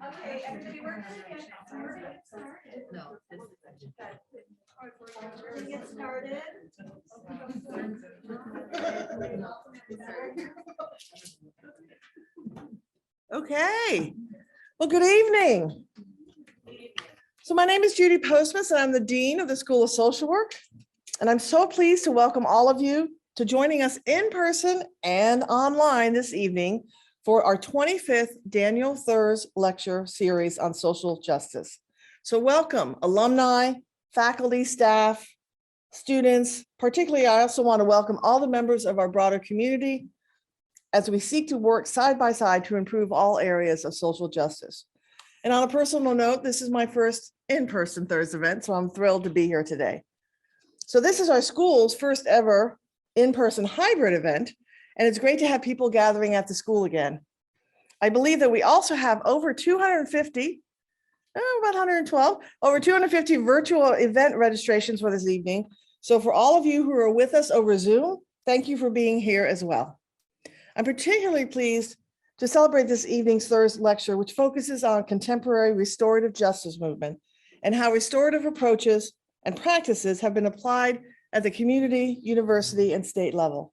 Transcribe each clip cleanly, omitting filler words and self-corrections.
Okay, everybody, we're gonna get started. No, this is We're gonna get started. Okay, well, good evening. So my name is Judy Postmus, and I'm the Dean of the School of Social Work. And I'm so pleased to welcome all of you to joining us in person and online this evening for our 25th Daniel Thursz Lecture Series on Social Justice. So welcome, alumni, faculty, staff, students. Particularly, I also want to welcome all the members of our broader community as we seek to work side by side to improve all areas of social justice. And on a personal note, this is my first in-person Thursz event, so I'm thrilled to be here today. So this is our school's first ever in-person hybrid event, and it's great to have people gathering at the school again. I believe that we also have over 250, about 112, over 250 virtual event registrations for this evening. So for all of you who are with us over Zoom, thank you for being here as well. I'm particularly pleased to celebrate this evening's Thursz lecture, which focuses on contemporary restorative justice movement and how restorative approaches and practices have been applied at the community, university, and state level.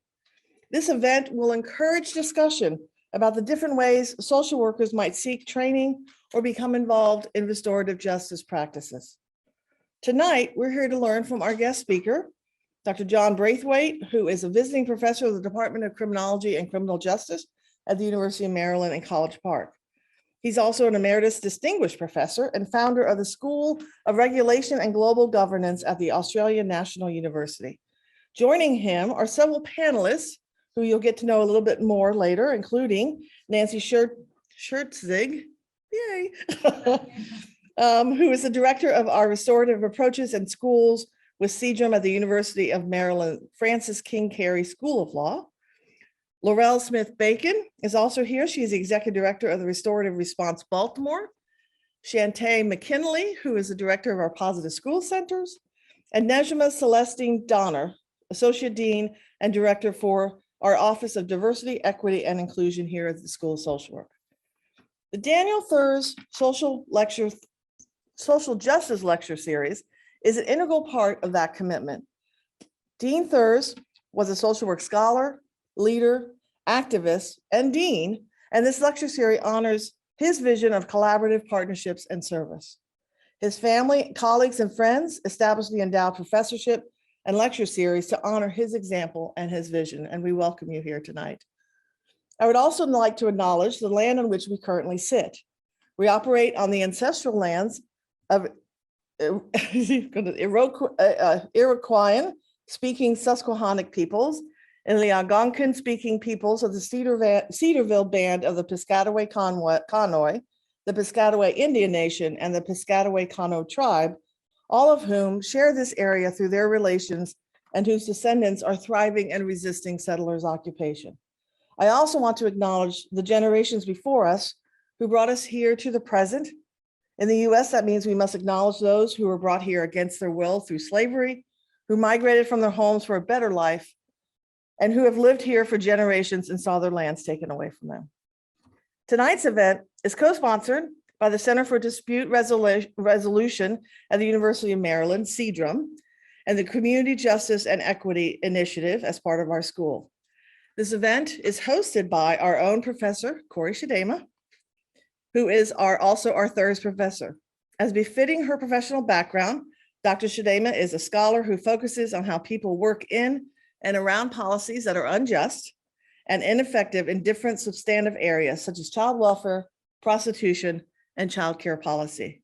This event will encourage discussion about the different ways social workers might seek training or become involved in restorative justice practices. Tonight, we're here to learn from our guest speaker, Dr. John Braithwaite, who is a visiting professor of the Department of Criminology and Criminal Justice at the University of Maryland in College Park. He's also an emeritus distinguished professor and founder of the School of Regulation and Global Governance at the Australian National University. Joining him are several panelists who you'll get to know a little bit more later, including Nancy Schertzig, yay, who is the director of our Restorative Approaches and Schools with CDRUM at the University of Maryland, Francis King Carey School of Law. Laurel Smith-Bacon is also here. She is the executive director of the Restorative Response Baltimore. Shantae McKinley, who is the director of our Positive School Centers, and Nejma Celestine Donner, associate dean and director for our Office of Diversity, Equity, and Inclusion here at the School of Social Work. The Daniel Thursz Social Justice Lecture Series is an integral part of that commitment. Dean Thursz was a social work scholar, leader, activist, and dean, and this lecture series honors his vision of collaborative partnerships and service. His family, colleagues, and friends established the endowed professorship and lecture series to honor his example and his vision, and we welcome you here tonight. I would also like to acknowledge the land on which we currently sit. We operate on the ancestral lands of Iroquoian speaking Susquehannock peoples and the Algonquin speaking peoples of the Cedarville Band of the Piscataway Conoy, the Piscataway Indian Nation, and the Piscataway Cono tribe, all of whom share this area through their relations and whose descendants are thriving and resisting settlers' occupation. I also want to acknowledge the generations before us who brought us here to the present. In the US, that means we must acknowledge those who were brought here against their will through slavery, who migrated from their homes for a better life, and who have lived here for generations and saw their lands taken away from them. Tonight's event is co-sponsored by the Center for Dispute Resolution at the University of Maryland, CDRUM, and the Community Justice and Equity Initiative as part of our school. This event is hosted by our own professor, Corey Shadema, who is also our Thursz professor. As befitting her professional background, Dr. Shadema is a scholar who focuses on how people work in and around policies that are unjust and ineffective in different substantive areas, such as child welfare, prostitution, and child care policy.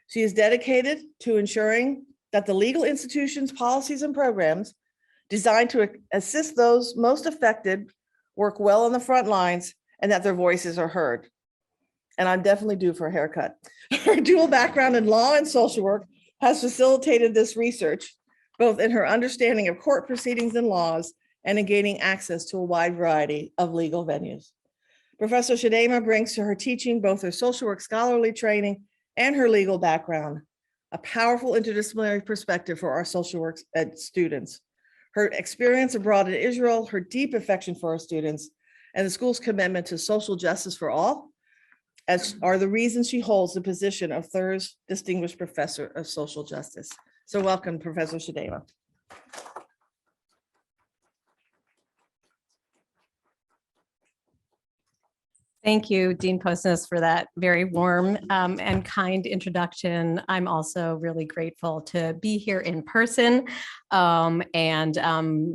She is dedicated to ensuring that the legal institutions, policies, and programs designed to assist those most affected work well on the front lines and that their voices are heard. And I'm definitely due for a haircut. Her dual background in law and social work has facilitated this research, both in her understanding of court proceedings and laws and in gaining access to a wide variety of legal venues. Professor Shadema brings to her teaching both her social work scholarly training and her legal background, a powerful interdisciplinary perspective for our social work students. Her experience abroad in Israel, her deep affection for our students, and the school's commitment to social justice for all as are the reasons she holds the position of Thursz Distinguished Professor of Social Justice. So welcome, Professor Shadema. Thank you, Dean Postmas, for that very warm and kind introduction. I'm also really grateful to be here in person and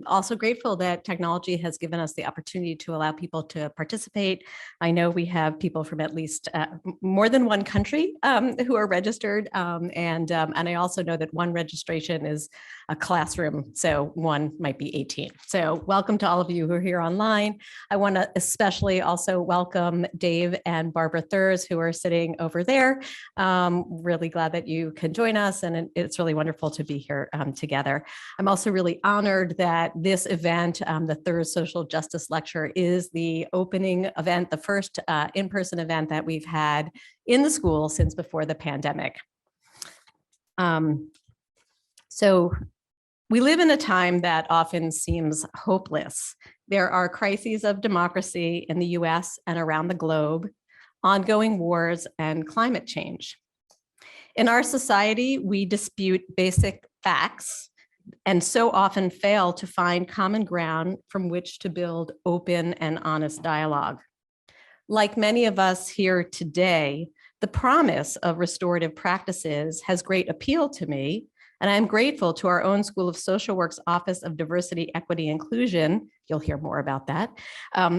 also grateful that technology has given us the opportunity to allow people to participate. I know we have people from at least more than one country who are registered, and I also know that one registration is a classroom, so one might be 18. So welcome to all of you who are here online. I want to especially also welcome Dave and Barbara Thursz, who are sitting over there. Really glad that you can join us, and it's really wonderful to be here together. I'm also really honored that this event, the Thursz Social Justice Lecture, is the opening event, the first in-person event that we've had in the school since before the pandemic. So we live in a time that often seems hopeless. There are crises of democracy in the US and around the globe, ongoing wars, and climate change. In our society, we dispute basic facts and so often fail to find common ground from which to build open and honest dialogue. Like many of us here today, the promise of restorative practices has great appeal to me, and I'm grateful to our own School of Social Work's Office of Diversity, Equity, Inclusion, you'll hear more about that,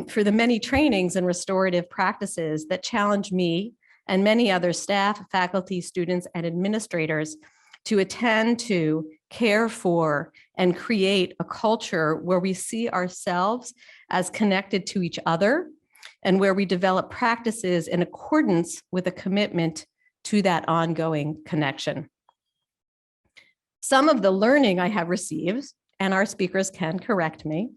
for the many trainings and restorative practices that challenge me and many other staff, faculty, students, and administrators to attend to, care for, and create a culture where we see ourselves as connected to each other and where we develop practices in accordance with a commitment to that ongoing connection. Some of the learning I have received, and our speakers can correct me,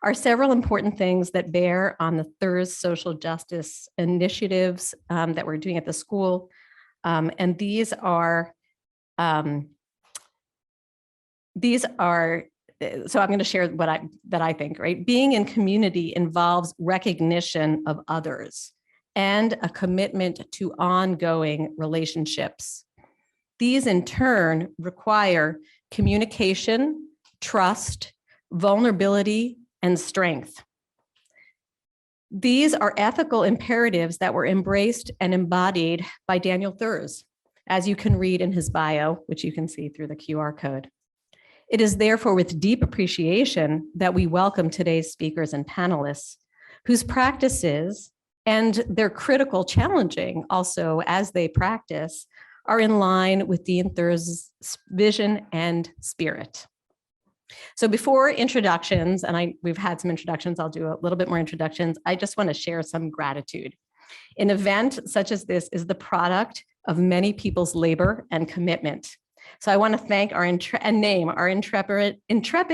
are several important things that bear on the Thursz social justice initiatives that we're doing at the school. And these are, so I'm going to share what I think, right? Being in community involves recognition of others and a commitment to ongoing relationships. These in turn require communication, trust, vulnerability, and strength. These are ethical imperatives that were embraced and embodied by Daniel Thursz, as you can read in his bio, which you can see through the QR code. It is therefore with deep appreciation that we welcome today's speakers and panelists, whose practices and their critical challenging also as they practice are in line with Dean Thurz's vision and spirit. So before introductions, and we've had some introductions, I'll do a little bit more introductions. I just want to share some gratitude. An event such as this is the product of many people's labor and commitment. So I want to thank our intrepid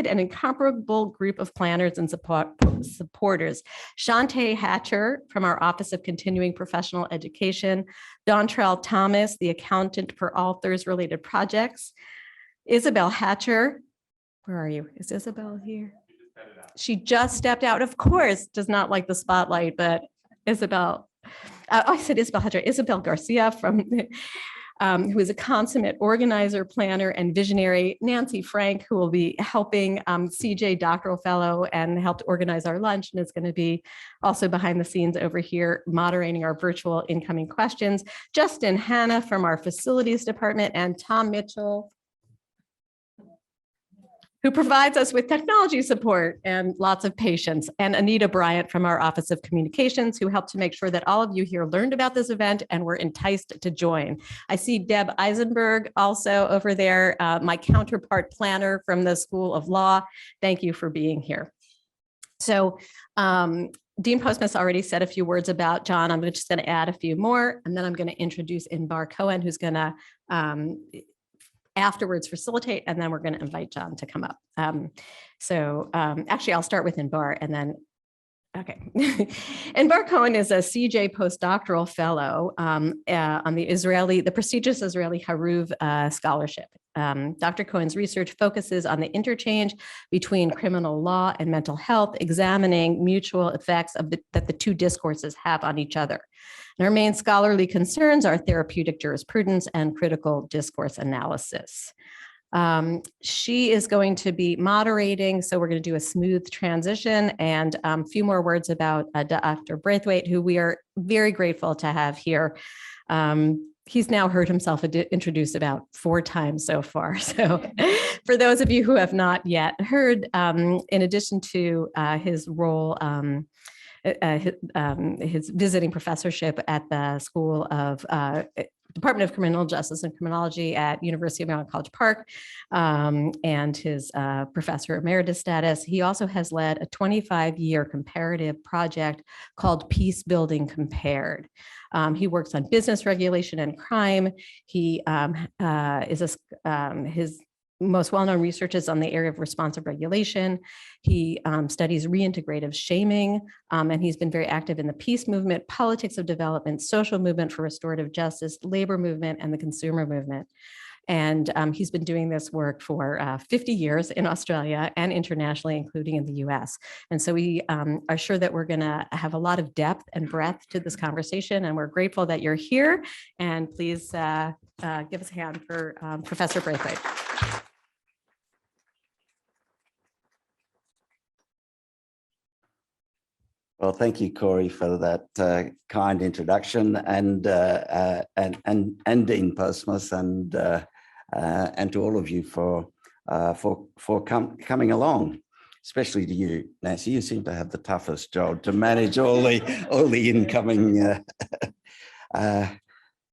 and incomparable group of planners and supporters. Shantae Hatcher from our Office of Continuing Professional Education, Dontrell Thomas, the accountant for all Thursz related projects, Isabel Hatcher. Where are you? Is Isabel here? She just stepped out. Of course, does not like the spotlight, but Isabel, I said Isabel Hatcher, Isabel Garcia from who is a consummate organizer, planner, and visionary. Nancy Frank, who will be helping CJ doctoral fellow and helped organize our lunch and is going to be also behind the scenes over here moderating our virtual incoming questions. Justin Hanna from our facilities department, and Tom Mitchell, who provides us with technology support and lots of patience, and Anita Bryant from our Office of Communications, who helped to make sure that all of you here learned about this event and were enticed to join. I see Deb Eisenberg also over there, my counterpart planner from the School of Law. Thank you for being here. So Dean Postmas already said a few words about John. I'm just going to add a few more, and then I'm going to introduce Inbar Cohen, who's going to afterwards facilitate, and then we're going to invite John to come up. Actually, I'll start with Inbar and then Okay. And Bar Cohen is a CJ postdoctoral fellow on the prestigious Israeli Haruv Scholarship. Dr. Cohen's research focuses on the interchange between criminal law and mental health, examining mutual effects that the two discourses have on each other. And our main scholarly concerns are therapeutic jurisprudence and critical discourse analysis. She is going to be moderating, so we're going to do a smooth transition, and a few more words about Dr. Braithwaite, who we are very grateful to have here. He's now heard himself introduced about 4 times so far. So for those of you who have not yet heard, in addition to his role, his visiting professorship at the School of Department of Criminal Justice and Criminology at University of Maryland College Park, and his professor emeritus status. He also has led a 25-year comparative project called Peace Building Compared. He works on business regulation and crime. He his most well-known research is on the area of responsive regulation. He studies reintegrative shaming, and he's been very active in the peace movement, politics of development, social movement for restorative justice, labor movement, and the consumer movement. And he's been doing this work for 50 years in Australia and internationally, including in the US. And so we are sure that we're gonna have a lot of depth and breadth to this conversation, and we're grateful that you're here. And please give us a hand for Professor Braithwaite. Well, thank you, Corey, for that kind introduction, and Dean Postmas, and to all of you for coming along, especially to you, Nancy. You seem to have the toughest job to manage all the incoming,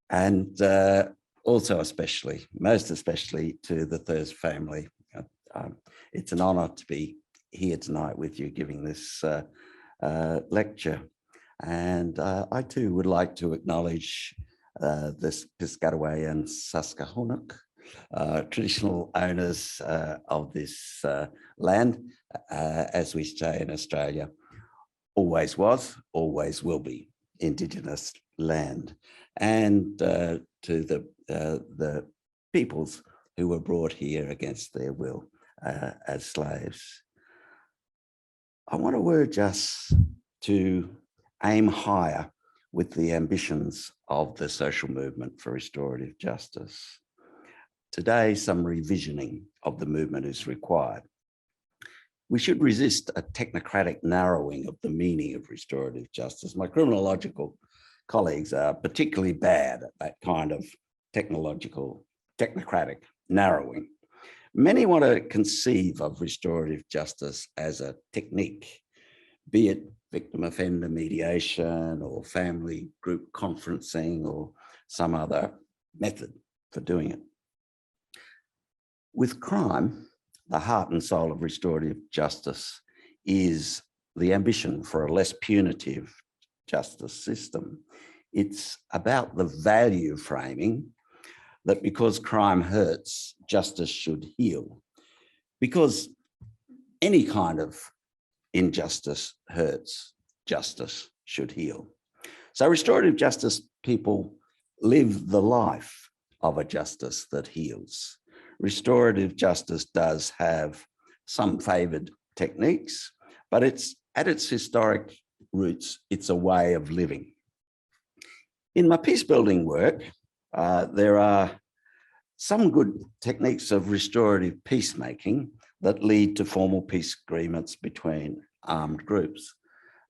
and also most especially to the Thursz family. It's an honour to be here tonight with you, giving this lecture, and I too would like to acknowledge this Piscataway and Susquehannock, traditional owners of this land, as we say in Australia, always was, always will be Indigenous land, and to the peoples who were brought here against their will as slaves. I want to urge us to aim higher with the ambitions of the social movement for restorative justice. Today, some revisioning of the movement is required. We should resist a technocratic narrowing of the meaning of restorative justice. My criminological colleagues are particularly bad at that kind of technocratic narrowing. Many want to conceive of restorative justice as a technique, be it victim offender mediation or family group conferencing or some other method for doing it. With crime, the heart and soul of restorative justice is the ambition for a less punitive justice system. It's about the value framing that because crime hurts, justice should heal. Because any kind of injustice hurts, justice should heal. So restorative justice people live the life of a justice that heals. Restorative justice does have some favoured techniques, but it's at its historic roots, it's a way of living. In my peace building work, there are some good techniques of restorative peacemaking that lead to formal peace agreements between armed groups.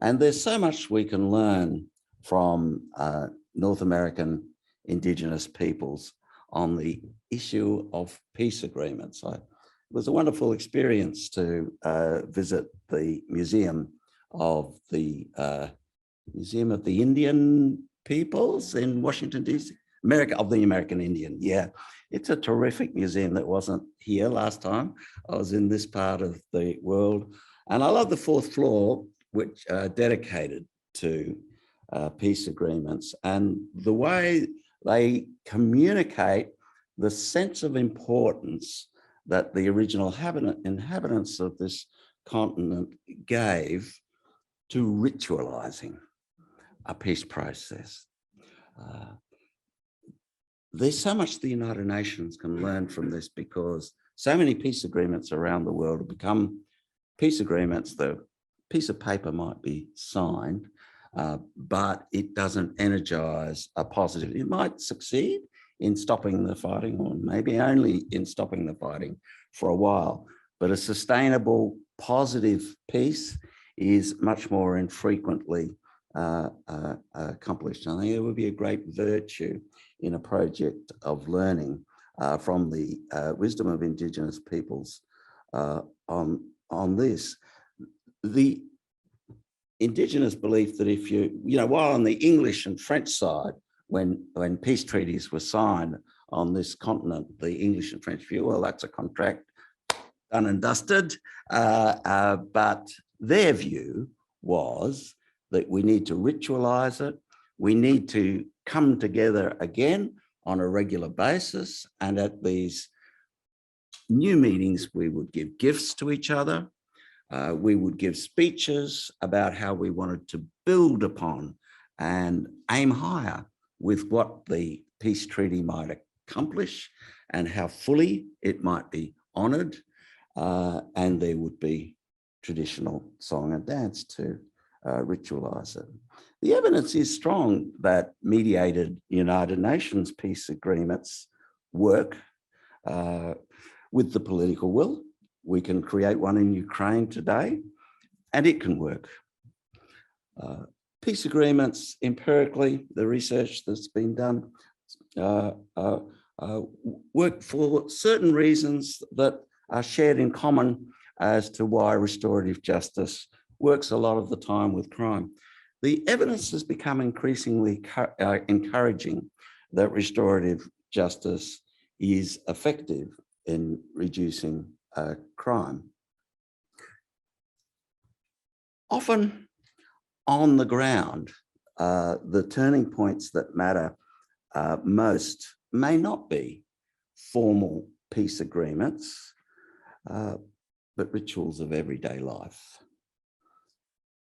And there's so much we can learn from North American Indigenous peoples on the issue of peace agreements. It was a wonderful experience to visit the Museum of the Indian Peoples in Washington, D.C. Of the American Indian, yeah. It's a terrific museum that wasn't here last time. I was in this part of the world. And I love the 4th floor, which dedicated to peace agreements and the way they communicate the sense of importance that the original inhabitants of this continent gave to ritualizing a peace process. There's so much the United Nations can learn from this, because so many peace agreements around the world have become peace agreements. The piece of paper might be signed, but it doesn't energize a positive. It might succeed in stopping the fighting, or maybe only in stopping the fighting for a while, but a sustainable, positive peace is much more infrequently accomplished. I think it would be a great virtue in a project of learning from the wisdom of Indigenous peoples on this. The Indigenous belief that if while on the English and French side, when peace treaties were signed on this continent, the English and French view, well, that's a contract done and dusted. But their view was that we need to ritualize it. We need to come together again on a regular basis. And at these new meetings, we would give gifts to each other. We would give speeches about how we wanted to build upon and aim higher with what the peace treaty might accomplish and how fully it might be honoured. And there would be traditional song and dance to ritualise it. The evidence is strong that mediated United Nations peace agreements work with the political will. We can create one in Ukraine today, and it can work. Peace agreements, empirically, the research that's been done, work for certain reasons that are shared in common as to why restorative justice works a lot of the time with crime. The evidence has become increasingly encouraging that restorative justice is effective in reducing crime. Often on the ground, the turning points that matter most may not be formal peace agreements, but rituals of everyday life.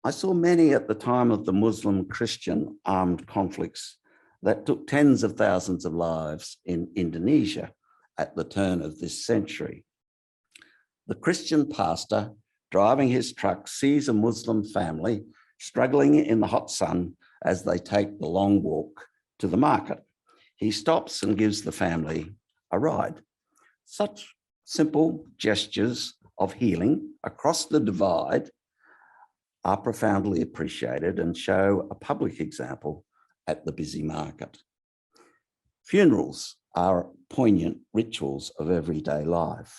I saw many at the time of the Muslim-Christian armed conflicts that took tens of thousands of lives in Indonesia at the turn of this century. The Christian pastor driving his truck sees a Muslim family struggling in the hot sun as they take the long walk to the market. He stops and gives the family a ride. Such simple gestures of healing across the divide are profoundly appreciated and show a public example at the busy market. Funerals are poignant rituals of everyday life.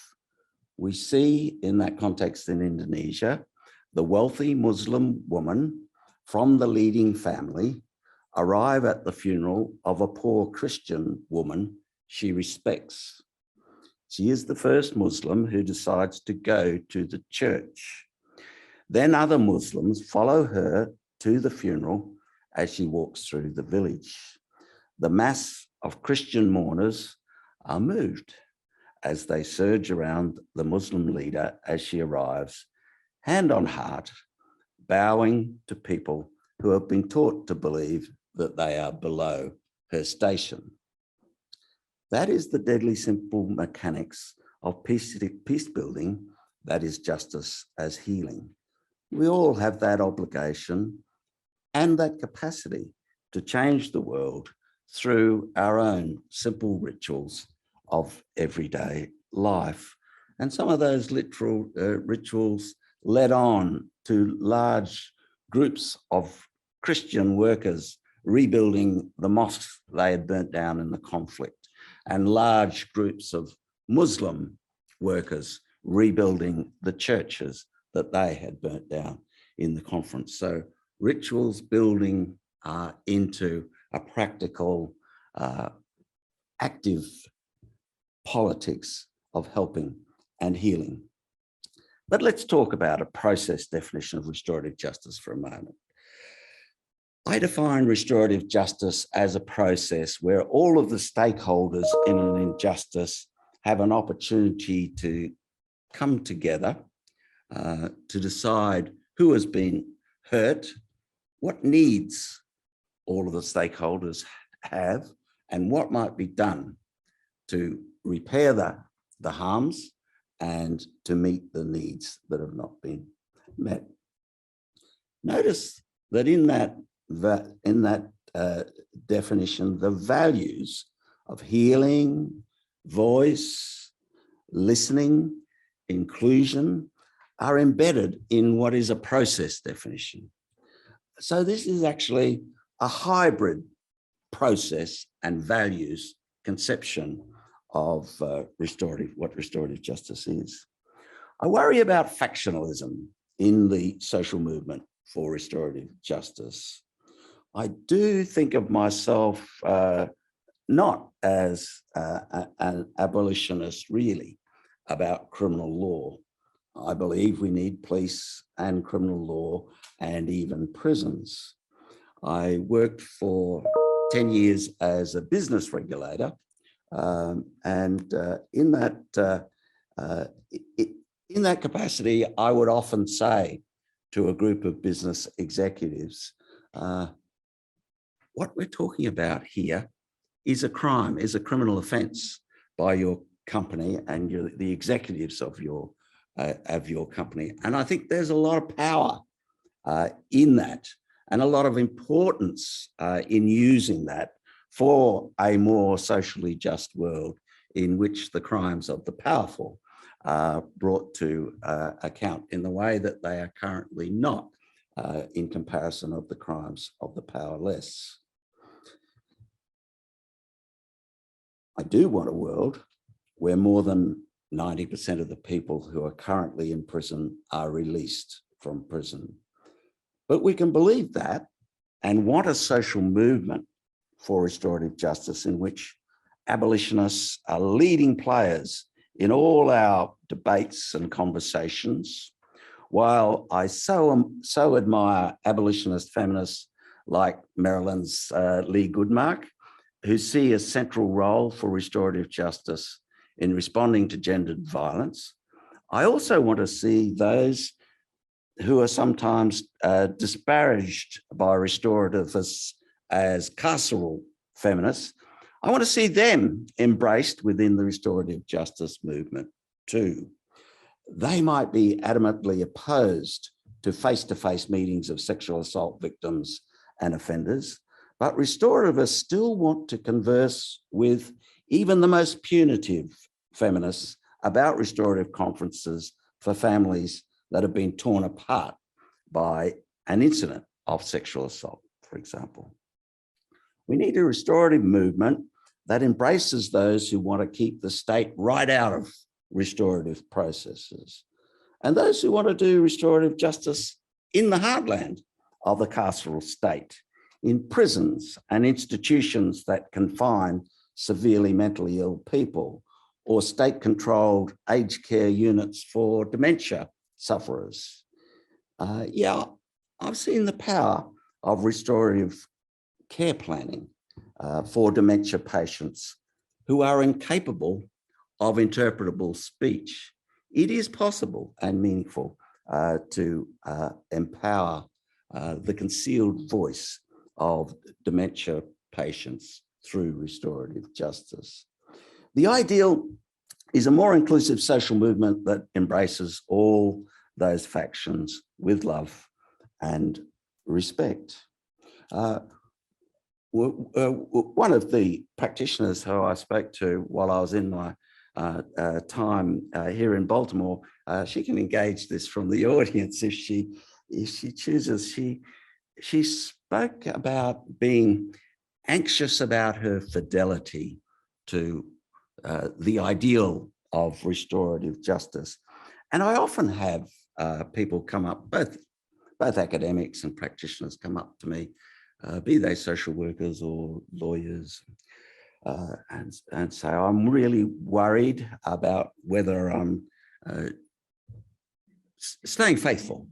We see in that context in Indonesia, the wealthy Muslim woman from the leading family arrive at the funeral of a poor Christian woman she respects. She is the first Muslim who decides to go to the church. Then other Muslims follow her to the funeral as she walks through the village. The mass of Christian mourners are moved as they surge around the Muslim leader as she arrives, hand on heart, bowing to people who have been taught to believe that they are below her station. That is the deadly simple mechanics of peace building, that is justice as healing. We all have that obligation and that capacity to change the world through our own simple rituals of everyday life. And some of those literal rituals led on to large groups of Christian workers rebuilding the mosques they had burnt down in the conflict, and large groups of Muslim workers rebuilding the churches that they had burnt down in the conference. So rituals building into a practical, active politics of helping and healing. But let's talk about a process definition of restorative justice for a moment. I define restorative justice as a process where all of the stakeholders in an injustice have an opportunity to come together to decide who has been hurt, what needs all of the stakeholders have, and what might be done to repair the harms and to meet the needs that have not been met. Notice that in that definition, the values of healing, voice, listening, inclusion are embedded in what is a process definition. So this is actually a hybrid process and values conception of what restorative justice is. I worry about factionalism in the social movement for restorative justice. I do think of myself not as an abolitionist really about criminal law. I believe we need police and criminal law and even prisons. I worked for 10 years as a business regulator, and in that capacity, I would often say to a group of business executives, what we're talking about here is a crime, is a criminal offence by your company and the executives of your company. And I think there's a lot of power in that and a lot of importance in using that for a more socially just world in which the crimes of the powerful are brought to account in the way that they are currently not in comparison of the crimes of the powerless. I do want a world where more than 90% of the people who are currently in prison are released from prison. But we can believe that and want a social movement for restorative justice in which abolitionists are leading players in all our debates and conversations. While I so admire abolitionist feminists like Maryland's Lee Goodmark, who see a central role for restorative justice in responding to gendered violence, I also want to see those who are sometimes disparaged by restorativists as carceral feminists. I want to see them embraced within the restorative justice movement too. They might be adamantly opposed to face-to-face meetings of sexual assault victims and offenders, but restorativists still want to converse with even the most punitive feminists about restorative conferences for families that have been torn apart by an incident of sexual assault, for example. We need a restorative movement that embraces those who want to keep the state right out of restorative processes, and those who want to do restorative justice in the heartland of the carceral state, in prisons and institutions that confine severely mentally ill people, or state-controlled aged care units for dementia sufferers. Yeah, I've seen the power of restorative care planning for dementia patients who are incapable of interpretable speech. It is possible and meaningful to empower the concealed voice of dementia patients through restorative justice. The ideal is a more inclusive social movement that embraces all those factions with love and respect. One of the practitioners who I spoke to while I was in my time here in Baltimore, she can engage this from the audience if she chooses. She spoke about being anxious about her fidelity to the ideal of restorative justice. And I often have people come up, both academics and practitioners come up to me, be they social workers or lawyers, and say, I'm really worried about whether I'm staying faithful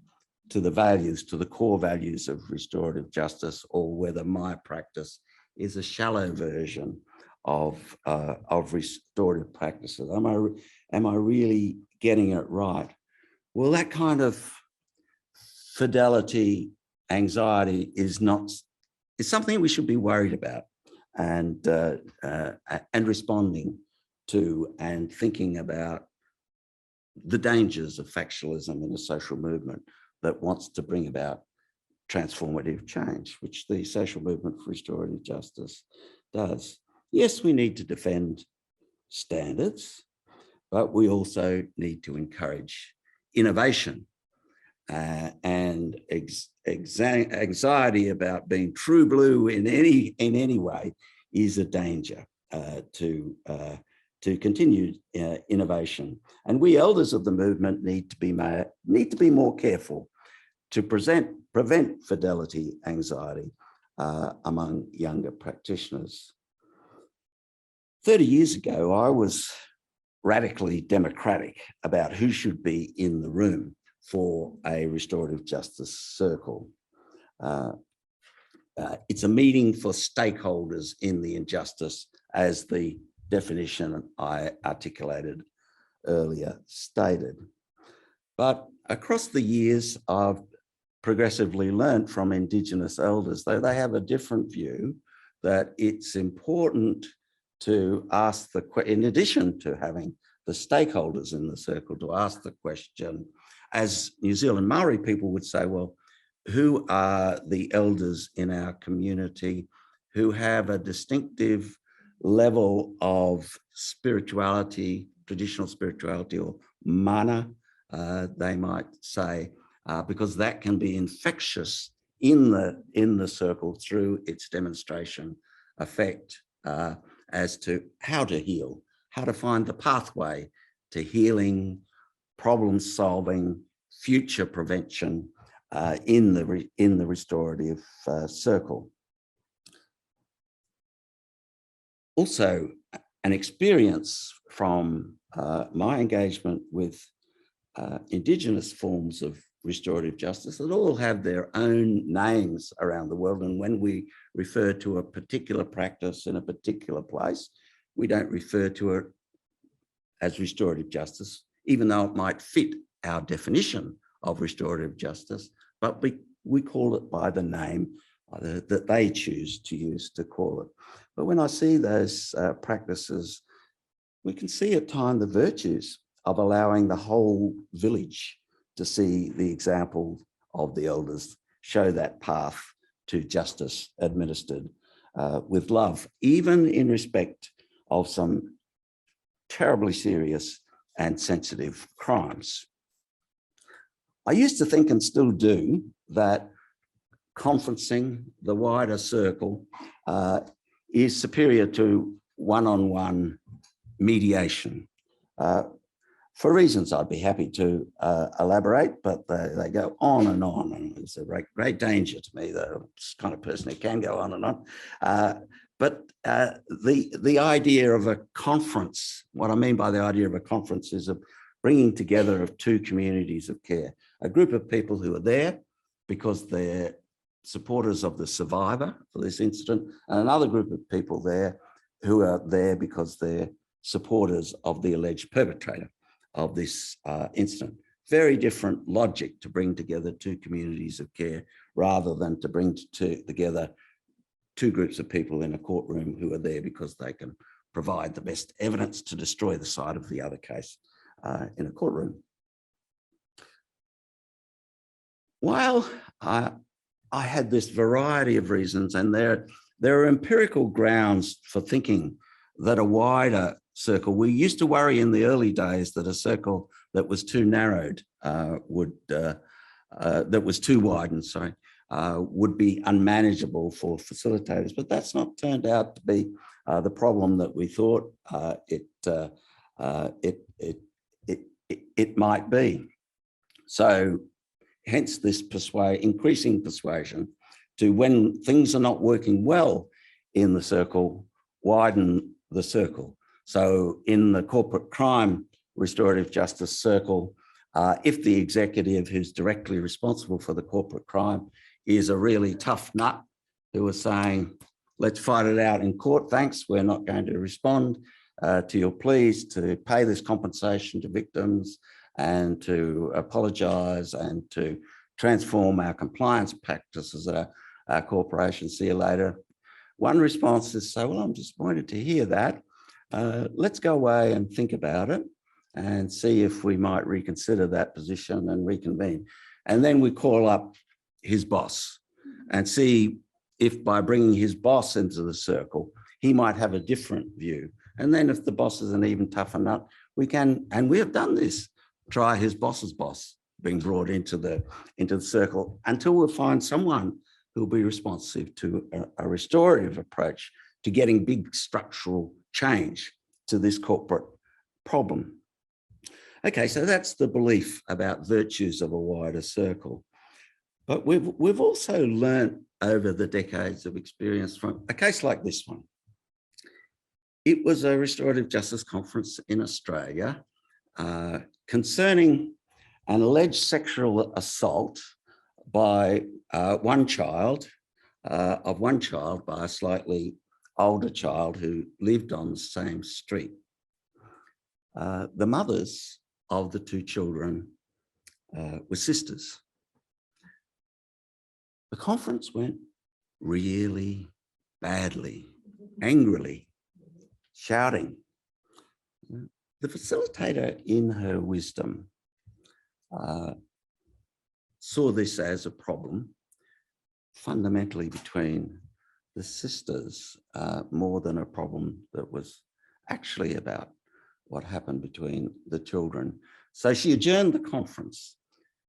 to the values, to the core values of restorative justice, or whether my practice is a shallow version of restorative practices. Am I really getting it right? Well, that kind of fidelity anxiety is something we should be worried about and responding to and thinking about the dangers of factionalism in a social movement that wants to bring about transformative change, which the social movement for restorative justice does. Yes, we need to defend standards, but we also need to encourage innovation. And anxiety about being true blue in any way is a danger to continued innovation. And we elders of the movement need to be more careful to prevent fidelity anxiety among younger practitioners. 30 years ago, I was radically democratic about who should be in the room for a restorative justice circle. It's a meeting for stakeholders in the injustice, as the definition I articulated earlier stated. But across the years, I've progressively learned from Indigenous elders, though they have a different view, that it's important to ask in addition to having the stakeholders in the circle, to ask the question, as New Zealand Maori people would say, well, who are the elders in our community who have a distinctive level of spirituality, traditional spirituality, or mana, they might say, because that can be infectious in the circle through its demonstration effect as to how to heal, how to find the pathway to healing, problem solving, future prevention in the restorative circle. Also, an experience from my engagement with Indigenous forms of restorative justice that all have their own names around the world. And when we refer to a particular practice in a particular place, we don't refer to it as restorative justice, even though it might fit our definition of restorative justice, but we call it by the name that they choose to use to call it. But when I see those practices, we can see at times the virtues of allowing the whole village to see the example of the elders show that path to justice administered with love, even in respect of some terribly serious and sensitive crimes. I used to think, and still do, that conferencing the wider circle is superior to one-on-one mediation. For reasons I'd be happy to elaborate, but they go on, and it's a great danger to me, the kind of person who can go on and on. But the idea of a conference, what I mean by the idea of a conference is a bringing together of two communities of care, a group of people who are there because they're supporters of the survivor for this incident, and another group of people there who are there because they're supporters of the alleged perpetrator of this incident. Very different logic to bring together two communities of care rather than to bring together two groups of people in a courtroom who are there because they can provide the best evidence to destroy the side of the other case in a courtroom. While I had this variety of reasons, and there are empirical grounds for thinking that a wider circle, we used to worry in the early days that a circle that was too narrowed that was too widened, would be unmanageable for facilitators, but that's not turned out to be the problem that we thought it might be. So hence this increasing persuasion to, when things are not working well in the circle, widen the circle. So in the corporate crime restorative justice circle, if the executive who's directly responsible for the corporate crime is a really tough nut who is saying, let's fight it out in court, thanks, we're not going to respond to your pleas to pay this compensation to victims and to apologise and to transform our compliance practices at our corporation. See you later. One response is, so, well, I'm disappointed to hear that. Let's go away and think about it and see if we might reconsider that position and reconvene. And then we call up his boss and see if by bringing his boss into the circle, he might have a different view. And then if the boss is an even tougher nut, we can, and we have done this, try his boss's boss being brought into the circle until we find someone who will be responsive to a restorative approach to getting big structural change to this corporate problem. Okay, so that's the belief about virtues of a wider circle. But we've also learned over the decades of experience from a case like this one. It was a restorative justice conference in Australia concerning an alleged sexual assault by one child by a slightly older child who lived on the same street. The mothers of the two children were sisters. The conference went really badly, angrily, shouting. The facilitator, in her wisdom, saw this as a problem fundamentally between the sisters, more than a problem that was actually about what happened between the children. So she adjourned the conference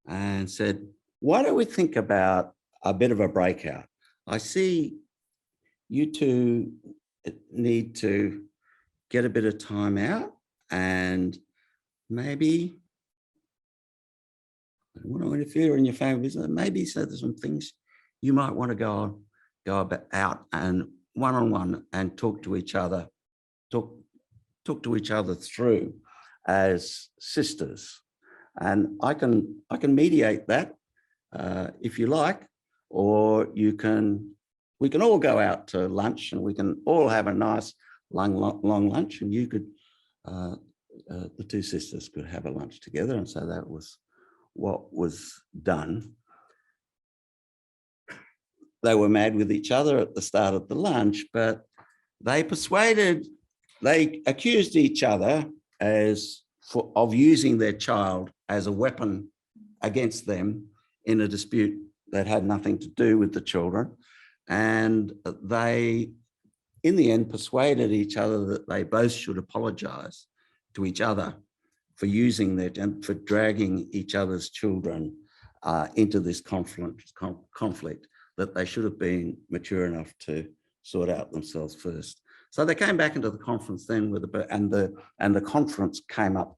and said, why don't we think about a bit of a breakout? I see you two need to get a bit of time out, and maybe, I don't want to interfere in your family business, maybe so there's some things you might want to go out and one-on-one and talk to each other through as sisters. And I can mediate that if you like, or we can all go out to lunch and we can all have a nice long lunch, and you could, the two sisters could have a lunch together. And so that was what was done. They were mad with each other at the start of the lunch, but they accused each other of using their child as a weapon against them in a dispute that had nothing to do with the children. And they, in the end, persuaded each other that they both should apologize to each other for using that and for dragging each other's children into this conflict, that they should have been mature enough to sort out themselves first. So they came back into the conference then and the conference came up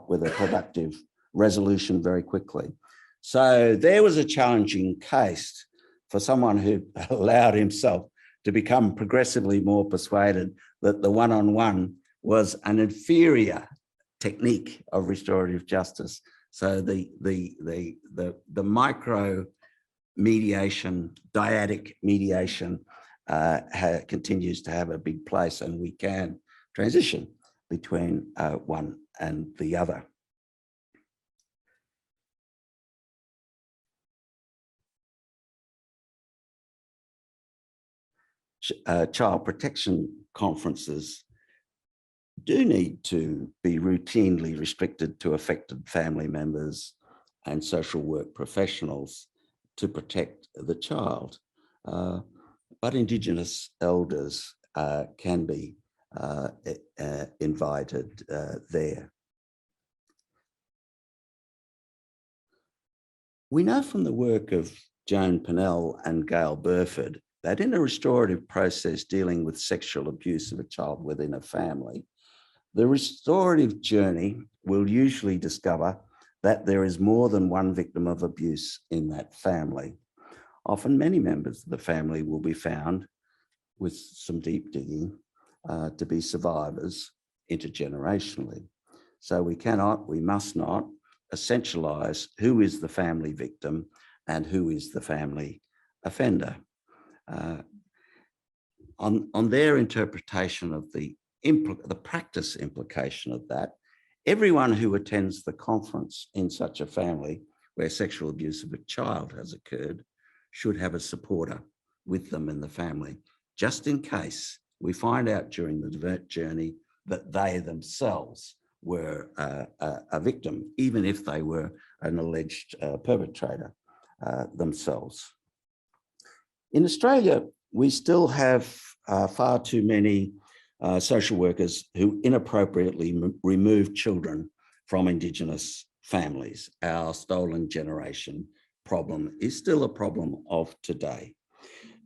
with a productive resolution very quickly. So there was a challenging case for someone who allowed himself to become progressively more persuaded that the one-on-one was an inferior technique of restorative justice. So the micro mediation, dyadic mediation continues to have a big place, and we can transition between one and the other. Child protection conferences do need to be routinely restricted to affected family members and social work professionals to protect the child. But Indigenous elders can be invited there. We know from the work of Joan Pennell and Gail Burford that in a restorative process dealing with sexual abuse of a child within a family, the restorative journey will usually discover that there is more than one victim of abuse in that family. Often many members of the family will be found, with some deep digging, to be survivors intergenerationally. So we must not essentialize who is the family victim and who is the family offender. On their interpretation of the practice implication of that, everyone who attends the conference in such a family, where sexual abuse of a child has occurred should have a supporter with them in the family, just in case we find out during the journey that they themselves were a victim, even if they were an alleged perpetrator themselves. In Australia, we still have far too many social workers who inappropriately remove children from Indigenous families. Our stolen generation problem is still a problem of today.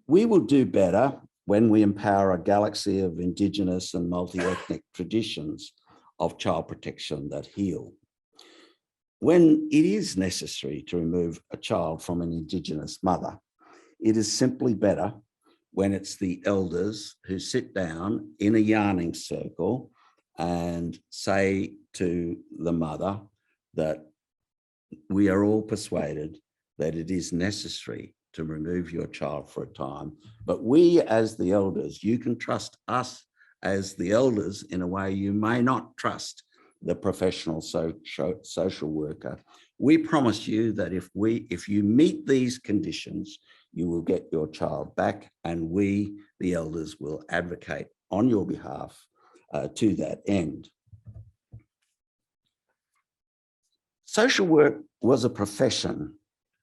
We will do better when we empower a galaxy of Indigenous and multi-ethnic traditions of child protection that heal. When it is necessary to remove a child from an Indigenous mother, it is simply better when it's the elders who sit down in a yarning circle and say to the mother that we are all persuaded that it is necessary to remove your child for a time, but we as the elders, you can trust us as the elders in a way you may not trust the professional social worker. We promise you that if you meet these conditions, you will get your child back, and we, the elders, will advocate on your behalf to that end. Social work was a profession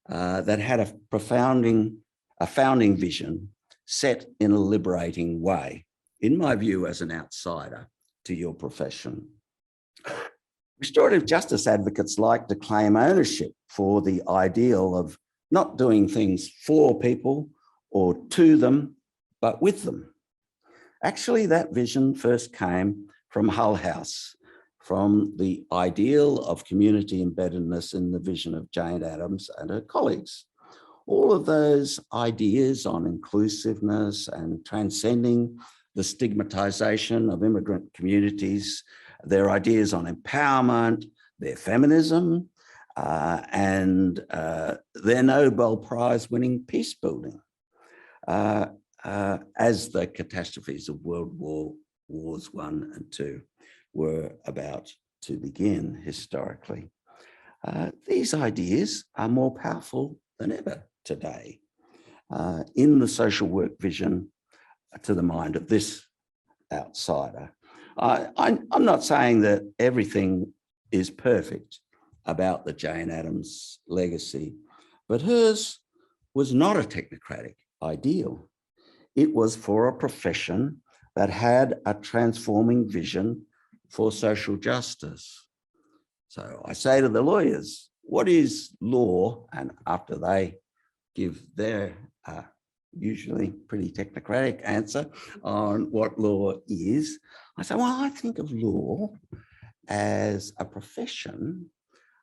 that had a founding vision set in a liberating way, in my view, as an outsider to your profession. Restorative justice advocates like to claim ownership for the ideal of not doing things for people or to them, but with them. Actually, that vision first came from Hull House, from the ideal of community embeddedness in the vision of Jane Addams and her colleagues. All of those ideas on inclusiveness and transcending the stigmatization of immigrant communities, their ideas on empowerment, their feminism, and their Nobel Prize winning peace building, as the catastrophes of World Wars I and II were about to begin historically. These ideas are more powerful than ever today in the social work vision to the mind of this outsider. I'm not saying that everything is perfect about the Jane Addams legacy, but hers was not a technocratic ideal. It was for a profession that had a transforming vision for social justice. So I say to the lawyers, what is law? And after they give their usually pretty technocratic answer on what law is, I say, well, I think of law as a profession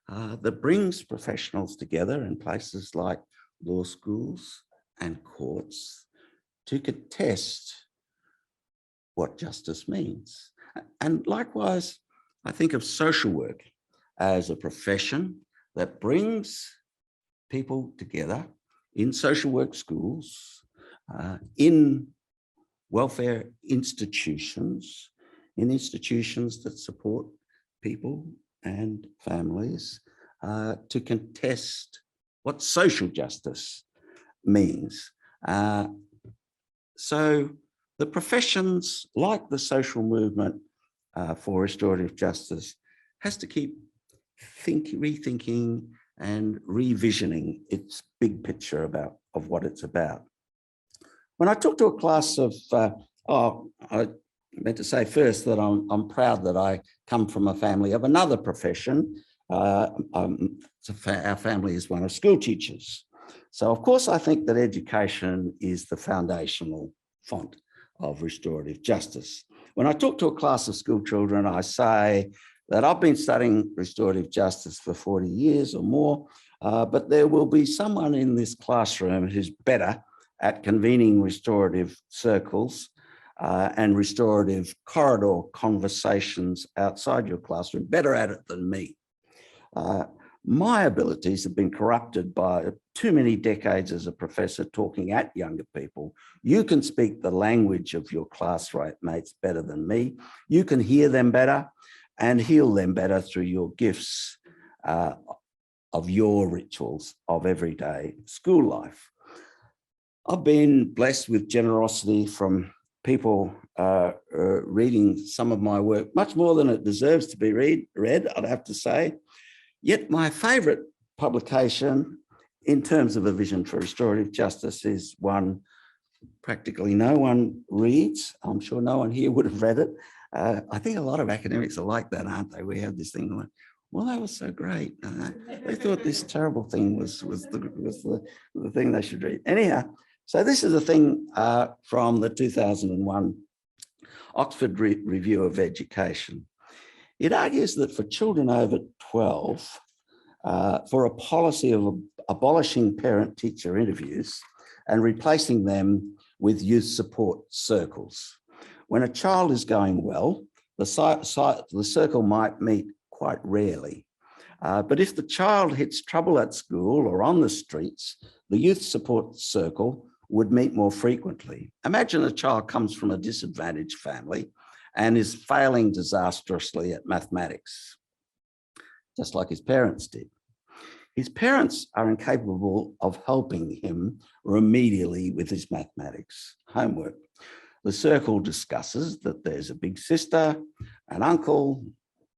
that brings professionals together in places like law schools and courts to contest what justice means. And likewise, I think of social work as a profession that brings people together in social work schools, in welfare institutions, in institutions that support people and families to contest what social justice means. So the professions, like the social movement for restorative justice, has to keep rethinking and revisioning its big picture of what it's about. When I talk to a class of, I meant to say first that I'm proud that I come from a family of another profession. Our family is one of school teachers. So of course, I think that education is the foundational font of restorative justice. When I talk to a class of school children, I say that I've been studying restorative justice for 40 years or more, but there will be someone in this classroom who's better at convening restorative circles and restorative corridor conversations outside your classroom, better at it than me. My abilities have been corrupted by too many decades as a professor talking at younger people. You can speak the language of your classmates better than me. You can hear them better and heal them better through your gifts of your rituals of everyday school life. I've been blessed with generosity from people reading some of my work, much more than it deserves to be read, I'd have to say. Yet my favourite publication in terms of a vision for restorative justice is one practically no one reads. I'm sure no one here would have read it. I think a lot of academics are like that, aren't they? We have this thing like, well, that was so great. They thought this terrible thing was the thing they should read. Anyhow, so this is a thing from the 2001 Oxford Review of Education. It argues that for children over 12, for a policy of abolishing parent-teacher interviews and replacing them with youth support circles. When a child is going well, the circle might meet quite rarely. But if the child hits trouble at school or on the streets, the youth support circle would meet more frequently. Imagine a child comes from a disadvantaged family and is failing disastrously at mathematics, just like his parents did. His parents are incapable of helping him remedially with his mathematics homework. The circle discusses that there's a big sister, an uncle,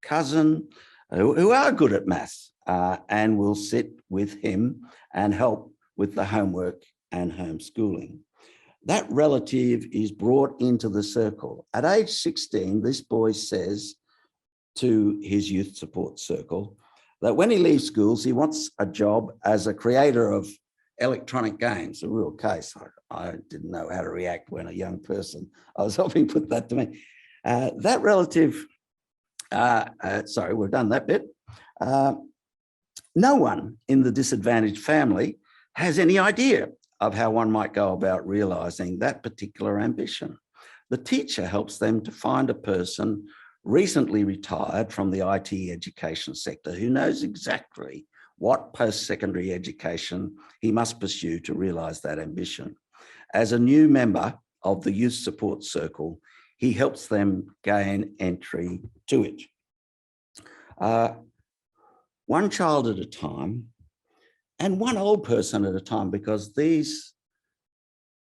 cousin, who are good at maths and will sit with him and help with the homework and homeschooling. That relative is brought into the circle. At age 16, this boy says to his youth support circle that when he leaves schools, he wants a job as a creator of electronic games, a real case. I didn't know how to react when a young person, I was helping put that to me. That relative, sorry, we've done that bit. No one in the disadvantaged family has any idea of how one might go about realizing that particular ambition. The teacher helps them to find a person recently retired from the IT education sector who knows exactly what post-secondary education he must pursue to realize that ambition. As a new member of the youth support circle, he helps them gain entry to it. One child at a time and one old person at a time, because these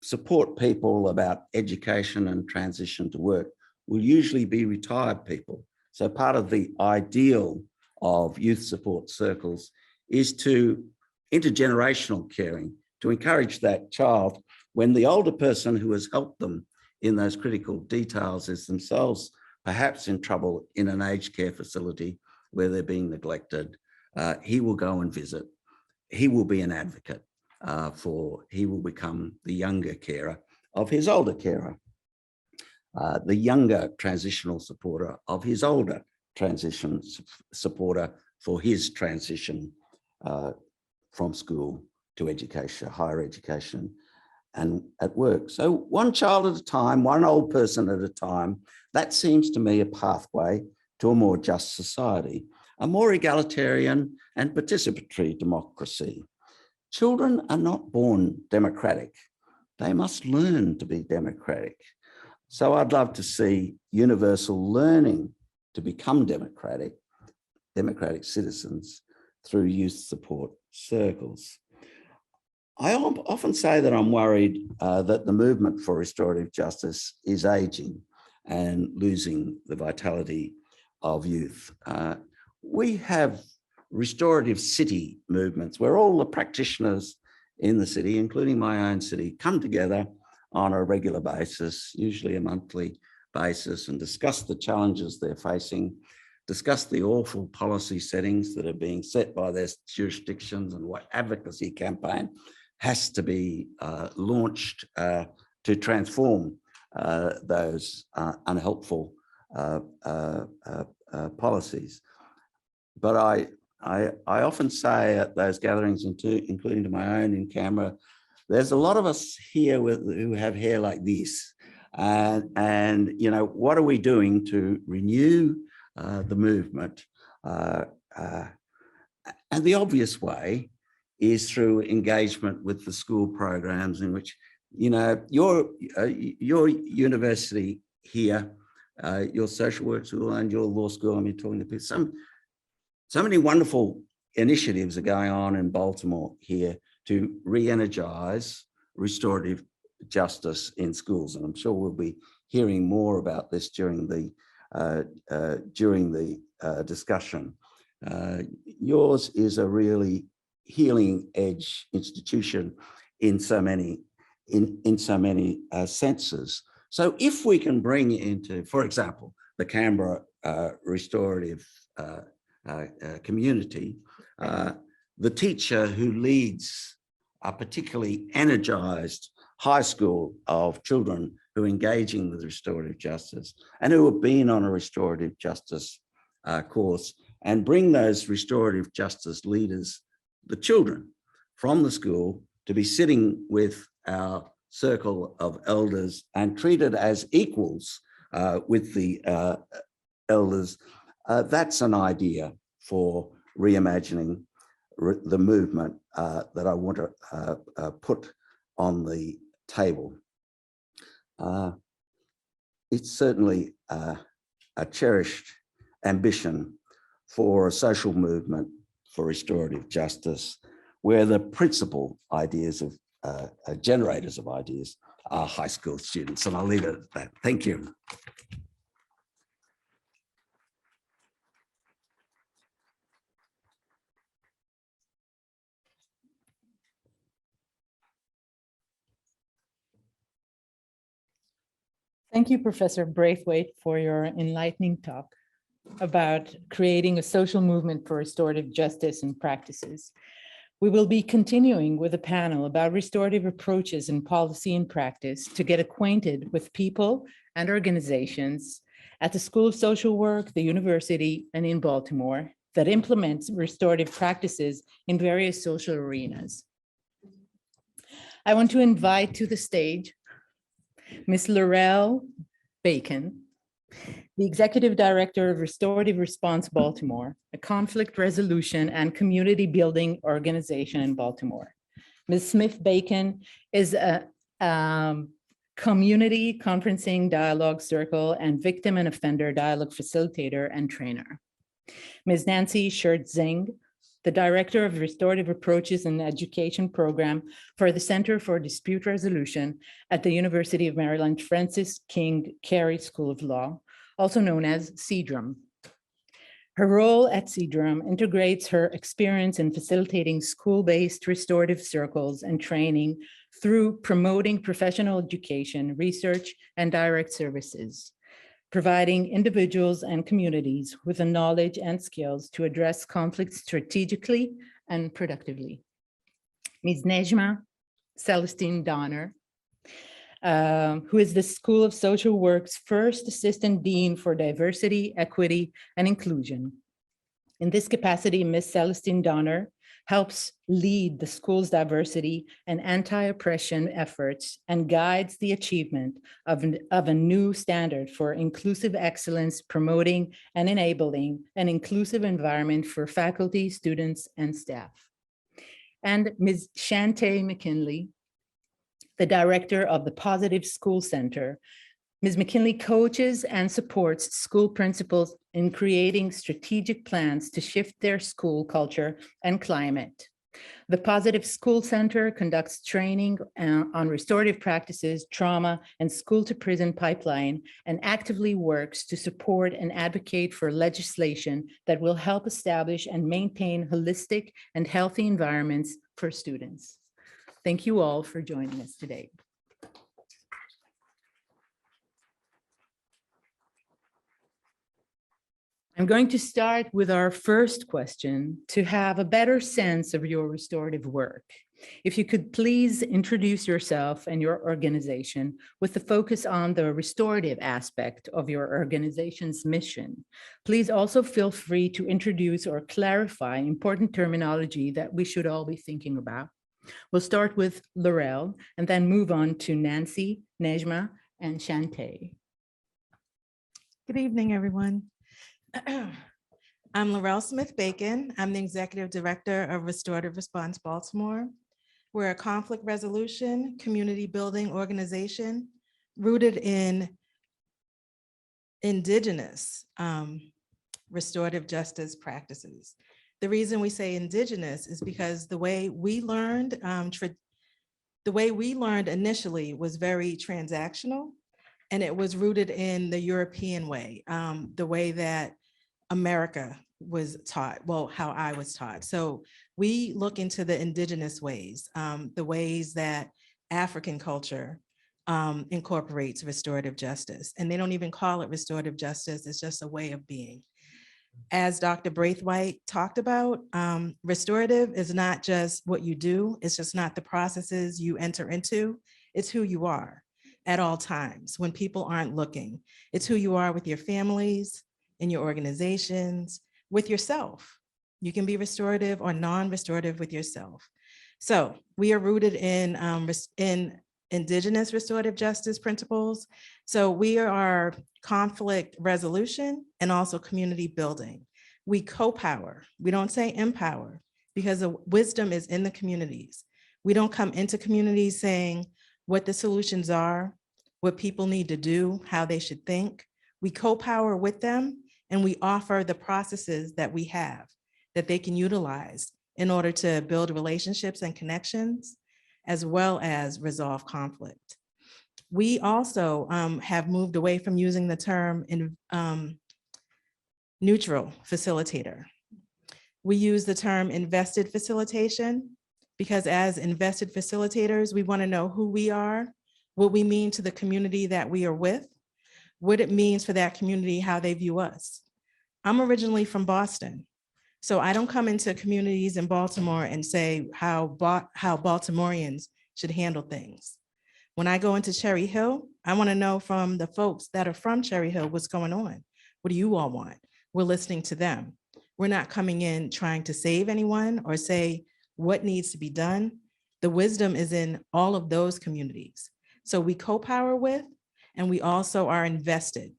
support people about education and transition to work will usually be retired people. So part of the ideal of youth support circles is to intergenerational caring, to encourage that child when the older person who has helped them in those critical details is themselves perhaps in trouble in an aged care facility where they're being neglected. He will go and visit. He will be an advocate he will become the younger carer of his older carer, the younger transitional supporter of his older transition supporter for his transition from school to education, higher education, and at work. So one child at a time, one old person at a time, that seems to me a pathway to a more just society, a more egalitarian and participatory democracy. Children are not born democratic. They must learn to be democratic. So I'd love to see universal learning to become democratic citizens through youth support circles. I often say that I'm worried that the movement for restorative justice is aging and losing the vitality of youth. We have restorative city movements where all the practitioners in the city, including my own city, come together on a regular basis, usually a monthly basis, and discuss the challenges they're facing, discuss the awful policy settings that are being set by their jurisdictions and what advocacy campaign has to be launched to transform those unhelpful policies. But I often say at those gatherings, including to my own in Canberra, there's a lot of us here who have hair like this. And you know, what are we doing to renew the movement? And the obvious way is through engagement with the school programs in which, you know, your university here, your social work school and your law school, I mean, talking to people, so many wonderful initiatives are going on in Baltimore here to re-energize restorative justice in schools. And I'm sure we'll be hearing more about this during the discussion. Yours is a really healing edge institution in so many senses. So if we can bring into, for example, the Canberra restorative community, the teacher who leads a particularly energized high school of children who are engaging with restorative justice and who have been on a restorative justice course, and bring those restorative justice leaders, the children from the school, to be sitting with our circle of elders and treated as equals with the elders. That's an idea for reimagining the movement that I want to put on the table. It's certainly a cherished ambition for a social movement for restorative justice, where the principal ideas of generators of ideas are high school students. And I'll leave it at that. Thank you. Thank you, Professor Braithwaite, for your enlightening talk about creating a social movement for restorative justice and practices. We will be continuing with a panel about restorative approaches in policy and practice to get acquainted with people and organizations at the School of Social Work, the university, and in Baltimore that implements restorative practices in various social arenas. I want to invite to the stage Ms. Laurel Bacon, the Executive Director of Restorative Response Baltimore, a conflict resolution and community building organization in Baltimore. Ms. Smith-Bacon is a community conferencing dialogue circle and victim and offender dialogue facilitator and trainer. Ms. Nancy Schertzing, the Director of Restorative Approaches and Education Program for the Center for Dispute Resolution at the University of Maryland Francis King Carey School of Law, also known as CDRUM. Her role at CDRUM integrates her experience in facilitating school-based restorative circles and training through promoting professional education, research, and direct services, providing individuals and communities with the knowledge and skills to address conflicts strategically and productively. Ms. Nejma Celestine Donner, who is the School of Social Work's first Assistant Dean for Diversity, Equity, and Inclusion. In this capacity, Ms. Celestine Donner helps lead the school's diversity and anti-oppression efforts and guides the achievement of a new standard for inclusive excellence, promoting and enabling an inclusive environment for faculty, students, and staff. And Ms. Shantae McKinley, the Director of the Positive School Center. Ms. McKinley coaches and supports school principals in creating strategic plans to shift their school culture and climate. The Positive School Center conducts training on restorative practices, trauma, and school-to-prison pipeline, and actively works to support and advocate for legislation that will help establish and maintain holistic and healthy environments for students. Thank you all for joining us today. I'm going to start with our first question to have a better sense of your restorative work. If you could please introduce yourself and your organization with the focus on the restorative aspect of your organization's mission. Please also feel free to introduce or clarify important terminology that we should all be thinking about. We'll start with Laurel and then move on to Nancy, Nejma, and Shantae. Good evening, everyone. I'm Laurel Smith-Bacon. I'm the Executive Director of Restorative Response Baltimore. We're a conflict resolution, community building organization rooted in indigenous restorative justice practices. The reason we say indigenous is because the way we learned, initially was very transactional, and it was rooted in the European way, the way that America was taught, well, how I was taught. So we look into the indigenous ways, the ways that African culture incorporates restorative justice. And they don't even call it restorative justice, it's just a way of being. As Dr. Braithwaite talked about, restorative is not just what you do, it's just not the processes you enter into, it's who you are at all times when people aren't looking. It's who you are with your families, in your organizations, with yourself. You can be restorative or non-restorative with yourself. So we are rooted in indigenous restorative justice principles. So we are conflict resolution and also community building. We co-power, we don't say empower, because the wisdom is in the communities. We don't come into communities saying what the solutions are, what people need to do, how they should think. We co-power with them and we offer the processes that we have that they can utilize in order to build relationships and connections, as well as resolve conflict. We also have moved away from using the term neutral facilitator. We use the term invested facilitation because as invested facilitators, we want to know who we are, what we mean to the community that we are with, what it means for that community, how they view us. I'm originally from Boston, so I don't come into communities in Baltimore and say how Baltimoreans should handle things. When I go into Cherry Hill, I want to know from the folks that are from Cherry Hill, what's going on? What do you all want? We're listening to them. We're not coming in trying to save anyone or say what needs to be done. The wisdom is in all of those communities. So we co-power with, and we also are invested.